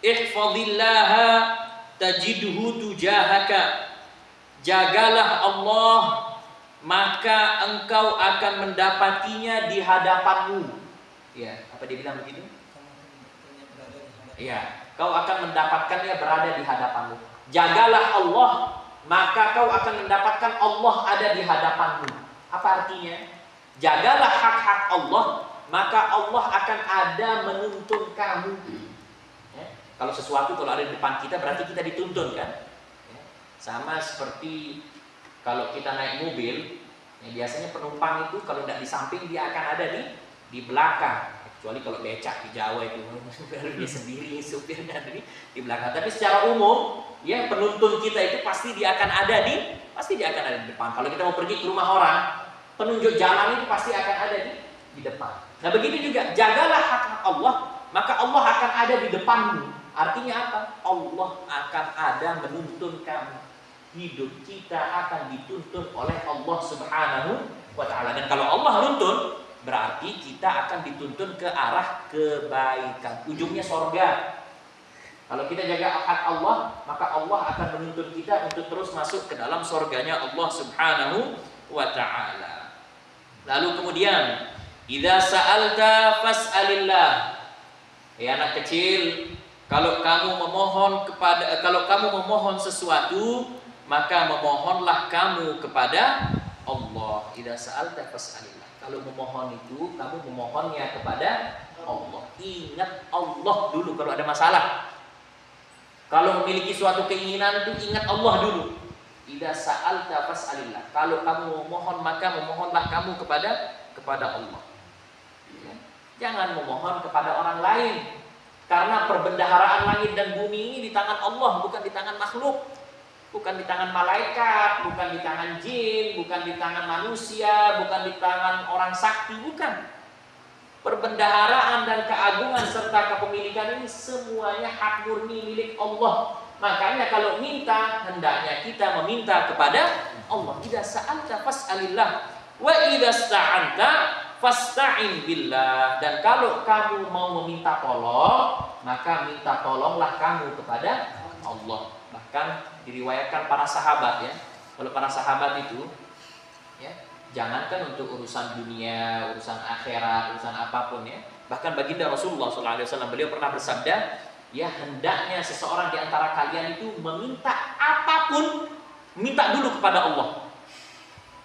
ihfazillaha tajidhu tujahaka. Jagalah Allah, maka engkau akan mendapatinya di hadapanmu. Ya, apa dia bilang begitu? Ya, kau akan mendapatkannya berada di hadapanmu. Jagalah Allah, maka kau akan mendapatkan Allah ada di hadapanmu. Apa artinya? Jagalah hak-hak Allah, maka Allah akan ada menuntun kamu. Ya, kalau sesuatu kalau ada di depan kita berarti kita dituntun kan? Ya, sama seperti kalau kita naik mobil, ya biasanya penumpang itu kalau tidak di samping dia akan ada di belakang. Kecuali kalau becak di Jawa itu baru dia sendiri supirnya di belakang. Tapi secara umum, ya penuntun kita itu pasti dia akan ada di depan. Kalau kita mau pergi ke rumah orang, penunjuk jalan itu pasti akan ada di depan. Nah begitu juga, jagalah hak Allah, maka Allah akan ada di depanmu. Artinya apa? Allah akan ada menuntun kamu. Hidup kita akan dituntun oleh Allah Subhanahu wa ta'ala. Dan kalau Allah nuntun, berarti kita akan dituntun ke arah kebaikan. Ujungnya sorga. Kalau kita jaga hak Allah, maka Allah akan menuntun kita untuk terus masuk ke dalam surganya Allah Subhanahu wa ta'ala. Lalu kemudian, idza sa'alta fas'alillah. Ya anak kecil, kalau kamu memohon sesuatu, maka memohonlah kamu kepada Allah. Idza sa'alta fas'alillah. Kalau memohon itu, kamu memohonnya kepada Allah. Ingat Allah dulu kalau ada masalah. Kalau memiliki suatu keinginan itu ingat Allah dulu. Idza sa'alta fas'alillah. Kalau kamu memohon, maka memohonlah kamu kepada Allah. Ya. Jangan memohon kepada orang lain. Karena perbendaharaan langit dan bumi ini di tangan Allah, bukan di tangan makhluk. Bukan di tangan malaikat, bukan di tangan jin, bukan di tangan manusia, bukan di tangan orang sakti, bukan. Perbendaharaan dan keagungan serta kepemilikan ini semuanya hak murni milik Allah. Makanya kalau minta, hendaknya kita meminta kepada Allah. Idza sa'alta fas'alillah wa idza sta'anta fasta'in billah. Dan kalau kamu mau meminta tolong, maka minta tolonglah kamu kepada Allah. Bahkan diriwayatkan para sahabat ya. Kalau para sahabat itu ya, jangankan untuk urusan dunia, urusan akhirat, urusan apapun ya. Bahkan baginda Rasulullah SAW, beliau pernah bersabda, ya hendaknya seseorang di antara kalian itu meminta apapun, minta dulu kepada Allah.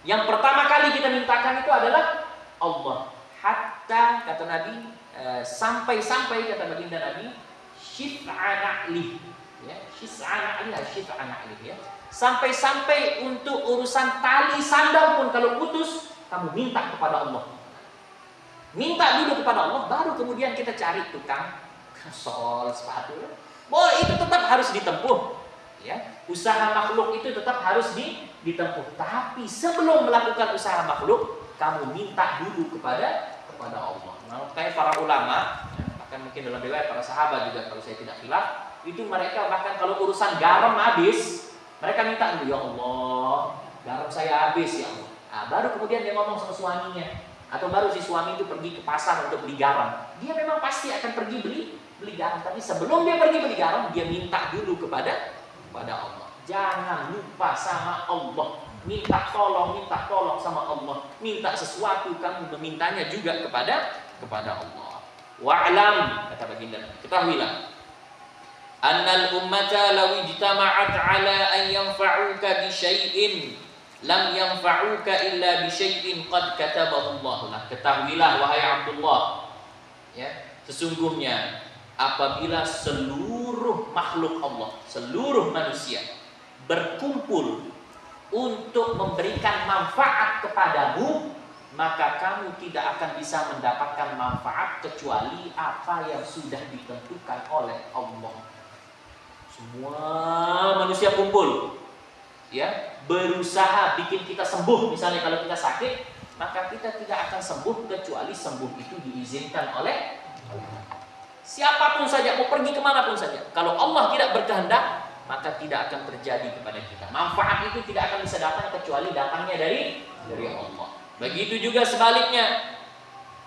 Yang pertama kali kita mintakan itu adalah Allah. Hatta kata Nabi, sampai-sampai kata baginda Nabi, syif'ana'li. Ya, syif'ana'li ya. Sampai-sampai untuk urusan tali sandal pun kalau putus, kamu minta kepada Allah. Minta dulu kepada Allah, baru kemudian kita cari tukang sol, sepatu. Boleh, itu tetap harus ditempuh. Ya, usaha makhluk itu tetap harus ditempuh. Tapi sebelum melakukan usaha makhluk, kamu minta dulu kepada Allah. Nah, kayak para ulama, bahkan mungkin dalam riwayat para sahabat juga kalau saya tidak khilaf, itu mereka bahkan kalau urusan garam habis, mereka minta dulu, ya Allah, garam saya habis ya Allah. Nah, baru kemudian dia ngomong sama suaminya, atau baru si suami itu pergi ke pasar untuk beli garam. Dia memang pasti akan pergi beli garam, tapi sebelum dia pergi beli garam, dia minta dulu kepada Allah. Jangan lupa sama Allah. Minta tolong sama Allah. Minta sesuatu, kamu memintanya juga kepada Allah. Wa'lam, kata baginda, ketahuilah, annal ummata law ijtama'at 'ala an yanfa'uka bi syai'in lam yanfa'uka illa bi syai'in qad katabahu Allah lah. Ketahuilah wahai Abdullah, ya, sesungguhnya apabila seluruh makhluk Allah, seluruh manusia berkumpul untuk memberikan manfaat kepadamu, maka kamu tidak akan bisa mendapatkan manfaat kecuali apa yang sudah ditentukan oleh Allah. Semua manusia kumpul, ya, berusaha bikin kita sembuh. Misalnya kalau kita sakit, maka kita tidak akan sembuh kecuali sembuh itu diizinkan oleh Allah. Siapapun saja, mau pergi kemana pun saja, kalau Allah tidak berkehendak, maka tidak akan terjadi kepada kita. Manfaat itu tidak akan bisa datang kecuali datangnya dari Allah. Begitu juga sebaliknya,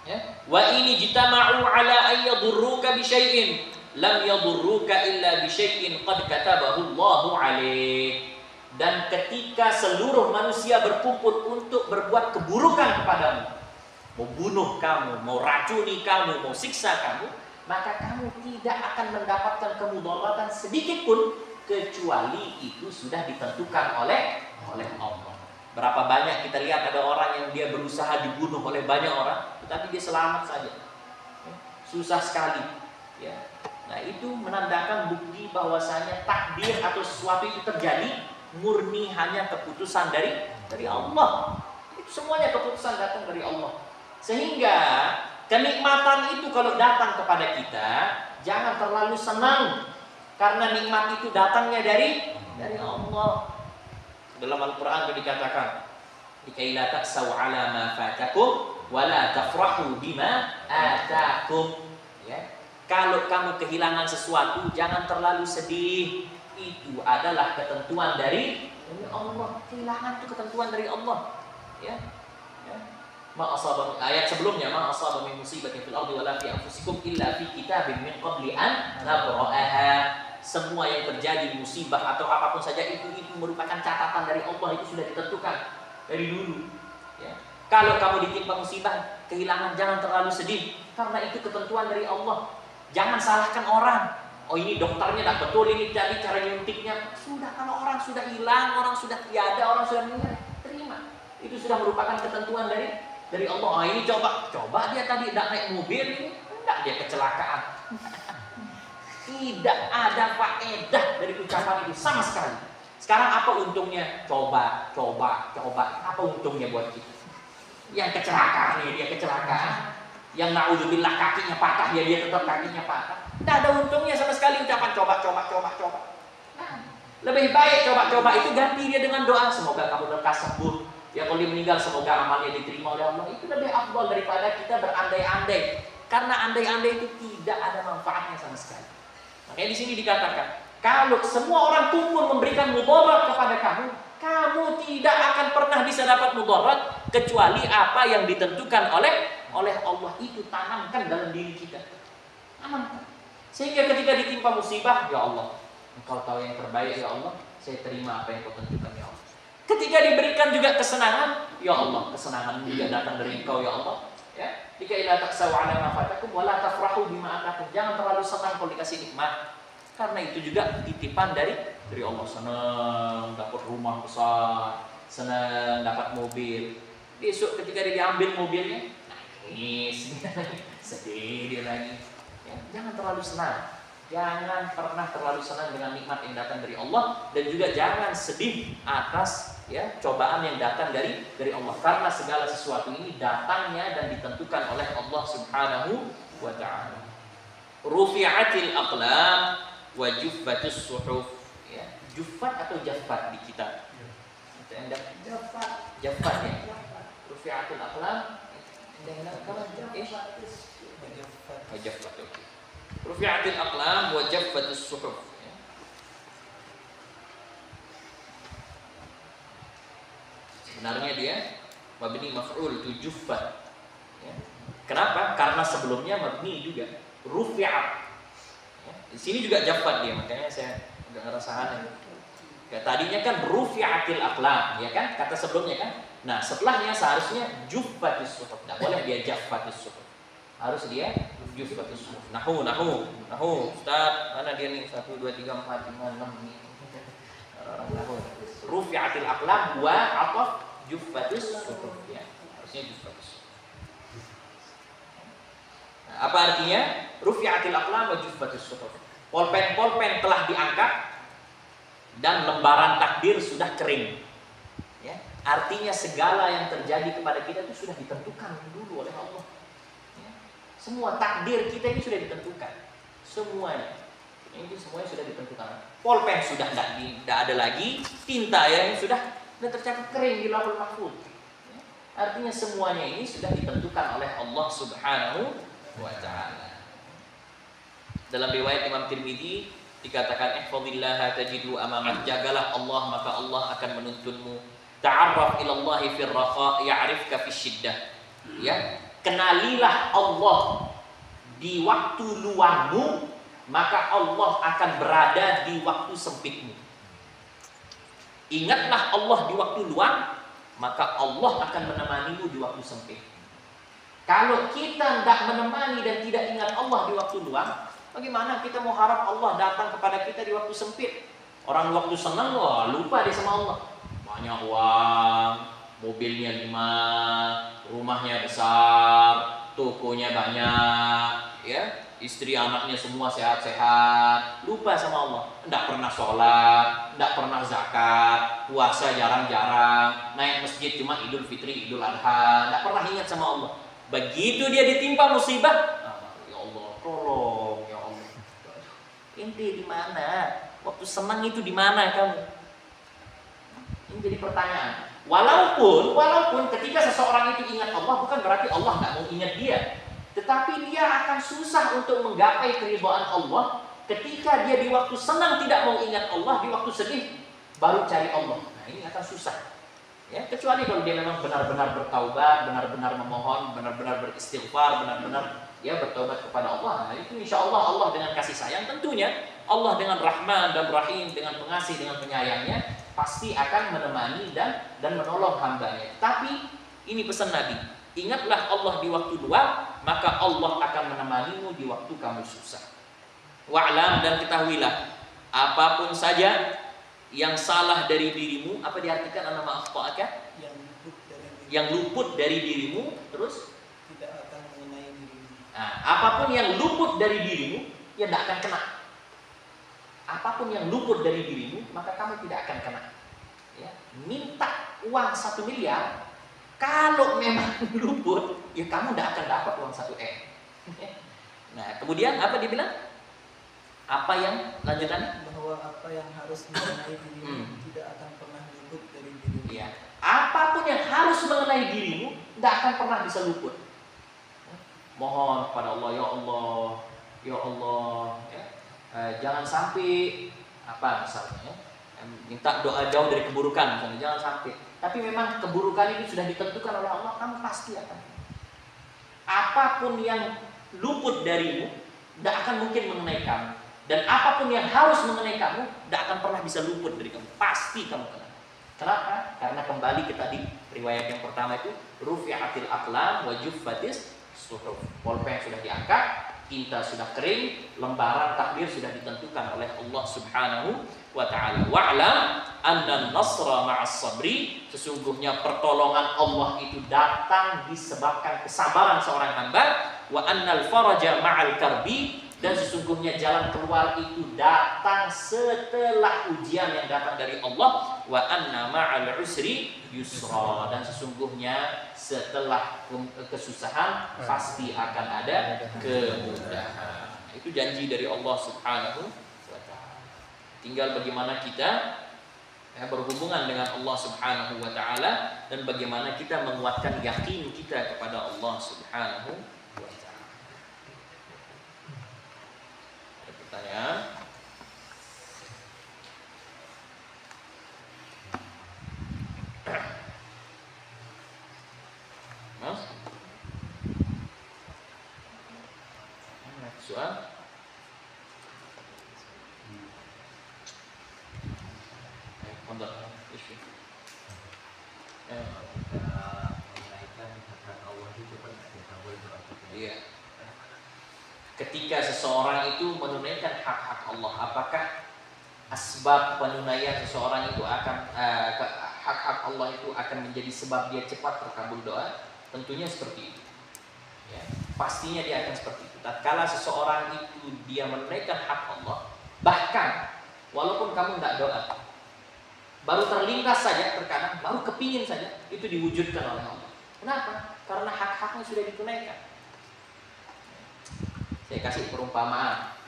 ya, wa ini jitama'u ala ayyadurruka bi syai'in lam yadurruka illa bi syai'in qad katabahu Allahu 'alaik. Dan ketika seluruh manusia berkumpul untuk berbuat keburukan kepadamu, mau bunuh kamu, mau racuni kamu, mau siksa kamu, maka kamu tidak akan mendapatkan kemudaratan sedikit pun kecuali itu sudah ditentukan oleh Allah. Berapa banyak kita lihat ada orang yang dia berusaha dibunuh oleh banyak orang, tetapi dia selamat saja. Susah sekali, ya. Nah, itu menandakan bukti bahwasanya takdir atau sesuatu itu terjadi murni hanya keputusan dari Allah. Itu semuanya keputusan datang dari Allah. Sehingga kenikmatan itu kalau datang kepada kita, jangan terlalu senang, karena nikmat itu datangnya dari Allah. Dalam Al-Quran itu dikatakan, "Likai la ta'saw 'ala ma fatakum wa la tafrahu bima atakum." Ya. Kalau kamu kehilangan sesuatu, jangan terlalu sedih. Itu adalah ketentuan dari Allah. Kehilangan itu ketentuan dari Allah. Ya. Ma asaba, ayat sebelumnya, ma asaba min musibatin fil ardi wala fi anfusikum illa fi kitabim min qabli an nabra'aha. Semua yang terjadi musibah atau apapun saja itu merupakan catatan dari Allah, itu sudah ditentukan dari dulu. Ya. Kalau kamu ditimpa musibah, kehilangan, jangan terlalu sedih, karena itu ketentuan dari Allah. Jangan salahkan orang. Oh ini dokternya tidak betul, ini tadi cara nyuntiknya. Sudah, kalau orang sudah hilang, orang sudah tiada, orang sudah meninggal, terima. Itu sudah merupakan ketentuan dari Allah. Oh ini coba dia tadi tidak naik mobil ini, enggak, dia kecelakaan. Tidak ada faedah dari ucapan itu sama sekali. Sekarang apa untungnya? Coba. Apa untungnya buat kita? Yang kecelakaan dia kecelakaan. Yang naudzubillah kakinya patah, dia tetap kakinya patah. Tidak ada untungnya sama sekali ucapan coba. Nah, lebih baik coba itu ganti dia dengan doa, semoga kamu lekas sembuh. Ya kalau dia meninggal semoga amalnya diterima oleh Allah. Itu lebih afdal daripada kita berandai-andai. Karena andai-andai itu tidak ada manfaatnya sama sekali. Makanya di sini dikatakan, kalau semua orang kumpul memberikan mudarat kepada kamu tidak akan pernah bisa dapat mudarat kecuali apa yang ditentukan oleh Allah. Itu tanamkan dalam diri kita. Tanamkan. Sehingga ketika ditimpa musibah, ya Allah, Engkau tahu yang terbaik ya Allah, saya terima apa yang Kau tentukan ya Allah. Ketika diberikan juga kesenangan, ya Allah, kesenangan juga datang dari Engkau ya Allah. Ya, jika ila taksaw ala ma fatakum wala tafrahu bima atakum, jangan terlalu senang kalau dikasih nikmat, karena itu juga titipan dari Allah. Senang dapat rumah besar, senang dapat mobil, besok ketika dia diambil mobilnya nangis, sedih dia lagi. Ya, jangan terlalu senang, jangan pernah terlalu senang dengan nikmat yang datang dari Allah, dan juga jangan sedih atas cobaan yang datang dari Allah, karena segala sesuatu ini datangnya dan ditentukan oleh Allah Subhanahu wa ta'ala. Rufi'atil aqlam wa juffatus suhuf. Ya, juffat atau jaffat di kitab? Jaffat ya. Rufi'atil aqlam. Jaffat. Rufi'atil aqlam wa jaffatus suhuf. Sebenarnya dia mabni maf'ul tu juffat. Ya. Kenapa? Karena sebelumnya mabni juga rufi'at. Ya. Di sini juga jaffat dia, makanya saya agak ngerasa aneh. Ya, tadinya kan rufi'atil aqlam, ya kan? Kata sebelumnya kan. Nah, setelahnya seharusnya juffatus suhuf. Enggak boleh dia jaffatus suhuf. Harus dia juffatus suhuf. Nahu. Ustaz, mana dia nih? 1 2 3 4 5 6 nih. Nahu. Rufi'atil aqlam wa ataf juffatus suhuf, ya. Harusnya juffatus. Nah, apa artinya? Rufi'atil aqlam wa juffatus suhuf. Polpen telah diangkat dan lembaran takdir sudah kering. Ya. Artinya segala yang terjadi kepada kita itu sudah ditentukan dulu oleh Allah. Ya. Semua takdir kita ini sudah ditentukan. Semuanya. Ini semuanya sudah ditentukan. Polpen sudah tidak ada lagi, tinta yang sudah tercatat kering di Lauhul Mahfuz. Ya. Artinya semuanya ini sudah ditentukan oleh Allah Subhanahu wa ta'ala. Dalam riwayat Imam Tirmidzi dikatakan ihfazillaha tajidu amamak, jagalah Allah maka Allah akan menuntunmu. Ta'arraf ila Allah fir raqa ya'rifka fis syiddah. Ya, kenalilah Allah di waktu luangmu, maka Allah akan berada di waktu sempitmu. Ingatlah Allah di waktu luang, maka Allah akan menemanimu di waktu sempit. Kalau kita tidak menemani dan tidak ingat Allah di waktu luang, bagaimana kita mau harap Allah datang kepada kita di waktu sempit? Orang waktu senang, wah, lupa dia sama Allah. Banyak uang, mobilnya 5, rumahnya besar, tokonya banyak, ya, istri anaknya semua sehat-sehat, lupa sama Allah. Tidak pernah sholat, tidak pernah zakat, puasa jarang-jarang, naik masjid cuma Idul Fitri, Idul Adha, tidak pernah ingat sama Allah. Begitu dia ditimpa musibah, ya Allah, tolong ya Allah. Ente di mana? Waktu senang itu di mana kamu? Ini jadi pertanyaan. Walaupun ketika seseorang itu ingat Allah, bukan berarti Allah nggak mau ingat dia. Tetapi dia akan susah untuk menggapai keridhaan Allah ketika dia di waktu senang tidak mau ingat Allah, di waktu sedih baru cari Allah. Nah, ini akan susah. Ya, kecuali kalau dia memang benar-benar bertaubat, benar-benar memohon, benar-benar beristighfar, benar-benar ya bertaubat kepada Allah. Nah, itu insya Allah Allah dengan kasih sayang tentunya Allah dengan Rahman dan Rahim, dengan pengasih, dengan penyayangnya pasti akan menemani dan menolong hambanya. Tapi ini pesan Nabi, ingatlah Allah di waktu luang, maka Allah akan menemanimu di waktu kamu susah. Wa'lam, dan ketahuilah, apapun saja yang salah dari dirimu, apa diartikan nama akhta'aka? Yang luput dari dirimu, terus
tidak akan mengenai dirimu.
Nah, apapun yang luput dari dirimu, ya tidak akan kena. Apapun yang luput dari dirimu, maka kamu tidak akan kena. Ya, minta uang 1 miliar, kalau memang luput, ya kamu tidak akan dapat uang 1 M. Nah, kemudian apa dibilang? Apa yang lanjutannya?
Bahwa apa yang harus mengenai dirimu tidak akan pernah luput dari dirimu.
Ya, apapun yang harus mengenai dirimu tidak akan pernah bisa luput. Mohon kepada Allah, ya Allah, ya Allah, ya. Jangan sampai apa misalnya, minta doa jauh dari keburukan misalnya, jangan sampai. Tapi memang keburukan itu sudah ditentukan oleh Allah, kamu pasti akan. Apapun yang luput darimu tidak akan mungkin mengenai kamu. Dan apapun yang harus mengenai kamu tidak akan pernah bisa luput dari kamu. Pasti kamu kena. Kenapa? Karena kembali ke tadi riwayat yang pertama itu rufi'atil aqlam wa juffatis suhuf. Pulpen sudah diangkat, tinta sudah kering, lembaran takdir sudah ditentukan oleh Allah Subhanahu wa taala. Wa'lam anna nasra ma'as sabri, sesungguhnya pertolongan Allah itu datang disebabkan kesabaran seorang hamba, wa annal faraja ma'al karbi, dan sesungguhnya jalan keluar itu datang setelah ujian yang datang dari Allah, wa anna ma'al usri yusra, dan sesungguhnya setelah kesusahan pasti akan ada kemudahan. Itu janji dari Allah Subhanahu wa taala. Tinggal bagaimana kita berhubungan dengan Allah Subhanahu wa taala dan bagaimana kita menguatkan yakin kita kepada Allah Subhanahu wa taala. Pertanyaan? Mas? Soal? Untuk isu. Iya. Ketika seseorang itu menunaikan hak-hak Allah, apakah asbab penunaian seseorang itu akan hak-hak Allah itu akan menjadi sebab dia cepat terkabul doa? Tentunya seperti itu. Ya, pastinya dia akan seperti itu. Tatkala seseorang itu dia menunaikan hak Allah, bahkan walaupun kamu tidak doa, baru terlintas saja terkadang, baru kepingin saja, itu diwujudkan oleh Allah. Kenapa? Karena hak-haknya sudah ditunaikan. Saya kasih perumpamaan.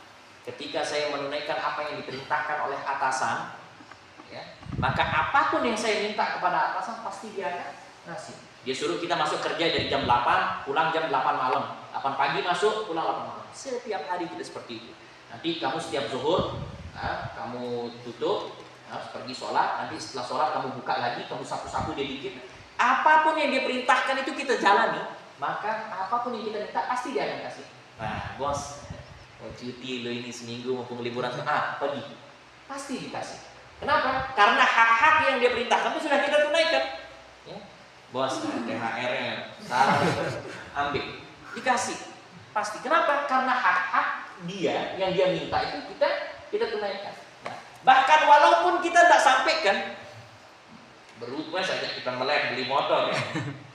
Ketika saya menunaikan apa yang diperintahkan oleh atasan, ya, maka apapun yang saya minta kepada atasan pasti dia akan ngasih. Dia suruh kita masuk kerja dari jam 8, pulang jam 8 malam. 8 pagi masuk, pulang 8 malam. Setiap hari kita seperti itu. Nanti kamu setiap zuhur, kamu tutup, pergi sholat. Nanti setelah sholat kamu buka lagi, kamu sapu-sapu dia dikit. Apapun yang dia perintahkan itu kita jalani, maka apapun yang kita minta pasti dia akan kasih. Nah, bos, mau cuti lo ini seminggu maupun liburan, pergi, pasti dikasih. Kenapa? Karena hak-hak yang dia perintahkan itu sudah kita tunaikan. Ya. Bos, THR-nya salah, ambil, dikasih, pasti. Kenapa? Karena hak-hak dia yang dia minta itu kita tunaikan. Nah, bahkan walaupun kita tidak sampaikan, berubah saja kita melek beli motor, ya.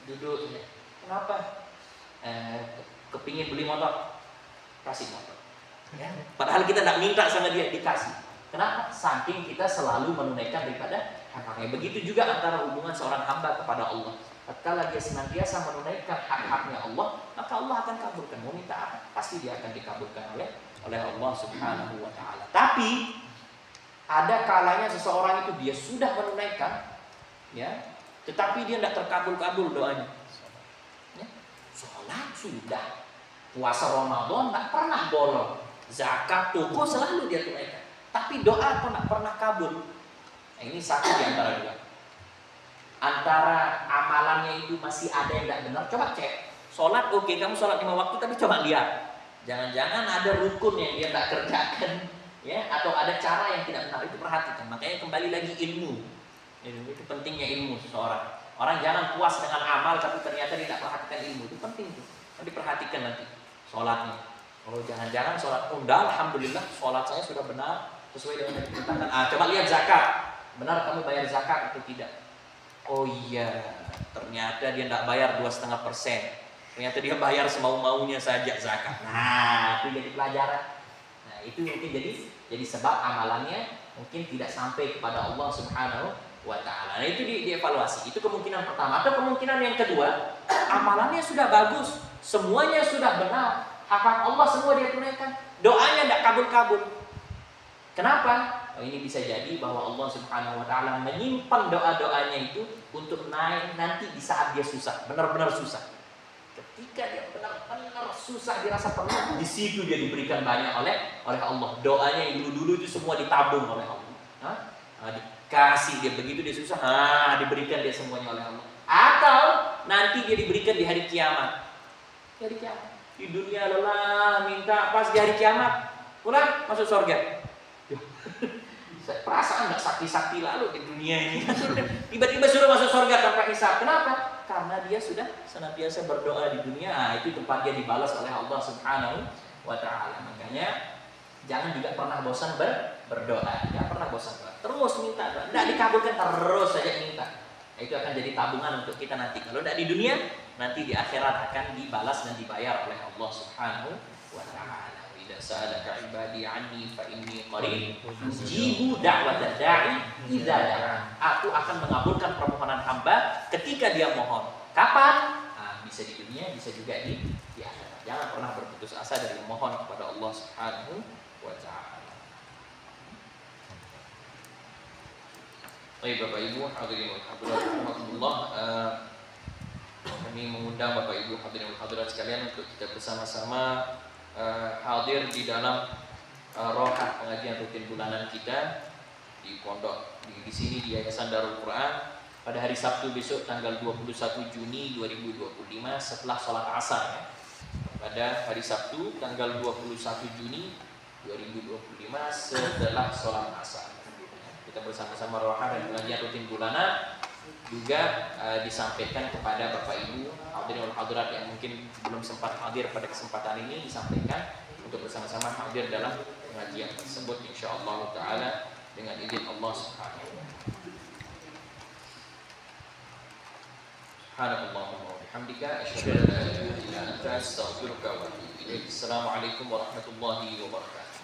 Duduk, ya. Kenapa? Kepingin beli motor, kasih motor. Ya. Padahal kita tidak minta sama dia, dikasih. Kenapa? Saking kita selalu menunaikan daripada hak-haknya. Begitu juga antara hubungan seorang hamba kepada Allah. Tatkala dia senantiasa menunaikan hak-haknya Allah, maka Allah akan kabulkan. Mau minta apa? Pasti dia akan dikabulkan oleh Allah Subhanahu wa taala. Tapi ada kalanya seseorang itu dia sudah menunaikan, ya, tetapi dia tidak terkabul-kabul doanya. Ya. Sholat sudah, puasa Ramadan tidak pernah bolong, zakat toko selalu dia tunaikan, tapi doa tidak pernah kabul. Nah, ini satu di antara dua. antara amalannya itu masih ada yang tidak benar, coba cek. Sholat oke, kamu sholat 5 waktu, tapi coba lihat, jangan-jangan ada rukun yang dia tidak kerjakan, ya, atau ada cara yang tidak benar, itu perhatikan. Makanya kembali lagi ilmu, itu pentingnya ilmu seseorang. Orang jangan puas dengan amal tapi ternyata tidak perhatikan ilmu, itu penting tuh. Nanti perhatikan nanti sholatnya. Kalau jangan-jangan sholat alhamdulillah sholat saya sudah benar sesuai dengan yang diperintahkan. Coba lihat zakat, benar kamu bayar zakat atau tidak? Oh iya, ternyata dia tidak bayar 2,5%. Ternyata dia bayar semau-maunya saja zakat. Nah, itu jadi pelajaran. Nah, itu mungkin jadi sebab amalannya mungkin tidak sampai kepada Allah Subhanahu wa ta'ala. Nah, itu dievaluasi. Itu kemungkinan pertama. Atau kemungkinan yang kedua, amalannya sudah bagus, semuanya sudah benar, hak Allah semua dia tunaikan, doanya tidak kabul-kabul. Kenapa? Ini bisa jadi bahwa Allah Subhanahu wa ta'ala menyimpan doa-doanya itu untuk naik nanti di saat dia susah, benar-benar susah. Ketika dia benar-benar susah, dirasa perlu, di situ dia diberikan banyak oleh Allah. Doanya yang dulu-dulu itu semua ditabung oleh Allah. Dikasih dia begitu dia susah, diberikan dia semuanya oleh Allah. Atau nanti dia diberikan di hari kiamat. Hari kiamat. Di dunia lelah minta, pas di hari kiamat pulang masuk surga. Perasaan nggak sakti-sakti lalu di dunia ini. Tiba-tiba suruh masuk surga tanpa hisab. Kenapa? Karena dia sudah senantiasa berdoa di dunia. Itu tempat dia dibalas oleh Allah Subhanahu wa ta'ala. Makanya jangan juga pernah bosan berdoa. Jangan pernah bosan berdoa. Terus minta doa. Tidak dikabulkan, terus saja minta. Nah, itu akan jadi tabungan untuk kita nanti. Kalau tidak di dunia, nanti di akhirat akan dibalas dan dibayar oleh Allah Subhanahu wa ta'ala. Sa'alaka ibadi anni fa inni qarib ujibu da'watad da'i idza da'an. Aku akan mengabulkan permohonan hamba ketika dia mohon. Kapan? Bisa di dunia, bisa juga di akhirat. Jangan pernah berputus asa dari memohon kepada Allah Subhanahu wa ta'ala. Baik Bapak Ibu hadirin wal hadirat rahimakumullah, kami mengundang Bapak Ibu hadirin wal hadirat sekalian untuk kita bersama-sama hadir di dalam rohah pengajian rutin bulanan kita di pondok di sini di Yayasan Darul Quran pada hari Sabtu besok tanggal 21 Juni 2025 setelah sholat asar, ya. Pada hari Sabtu tanggal 21 Juni 2025 setelah sholat asar kita bersama-sama rohah dan pengajian rutin bulanan juga disampaikan kepada Bapak Ibu hadirin wal hadirat yang mungkin belum sempat hadir pada kesempatan ini, disampaikan untuk bersama-sama hadir dalam pengajian tersebut insyaallah taala dengan izin Allah Subhanahu wa taala. Subhanallahumma wa bihamdika asyhadu an la ilaha illa anta astaghfiruka wa atubu ilaik. Assalamualaikum warahmatullahi wabarakatuh.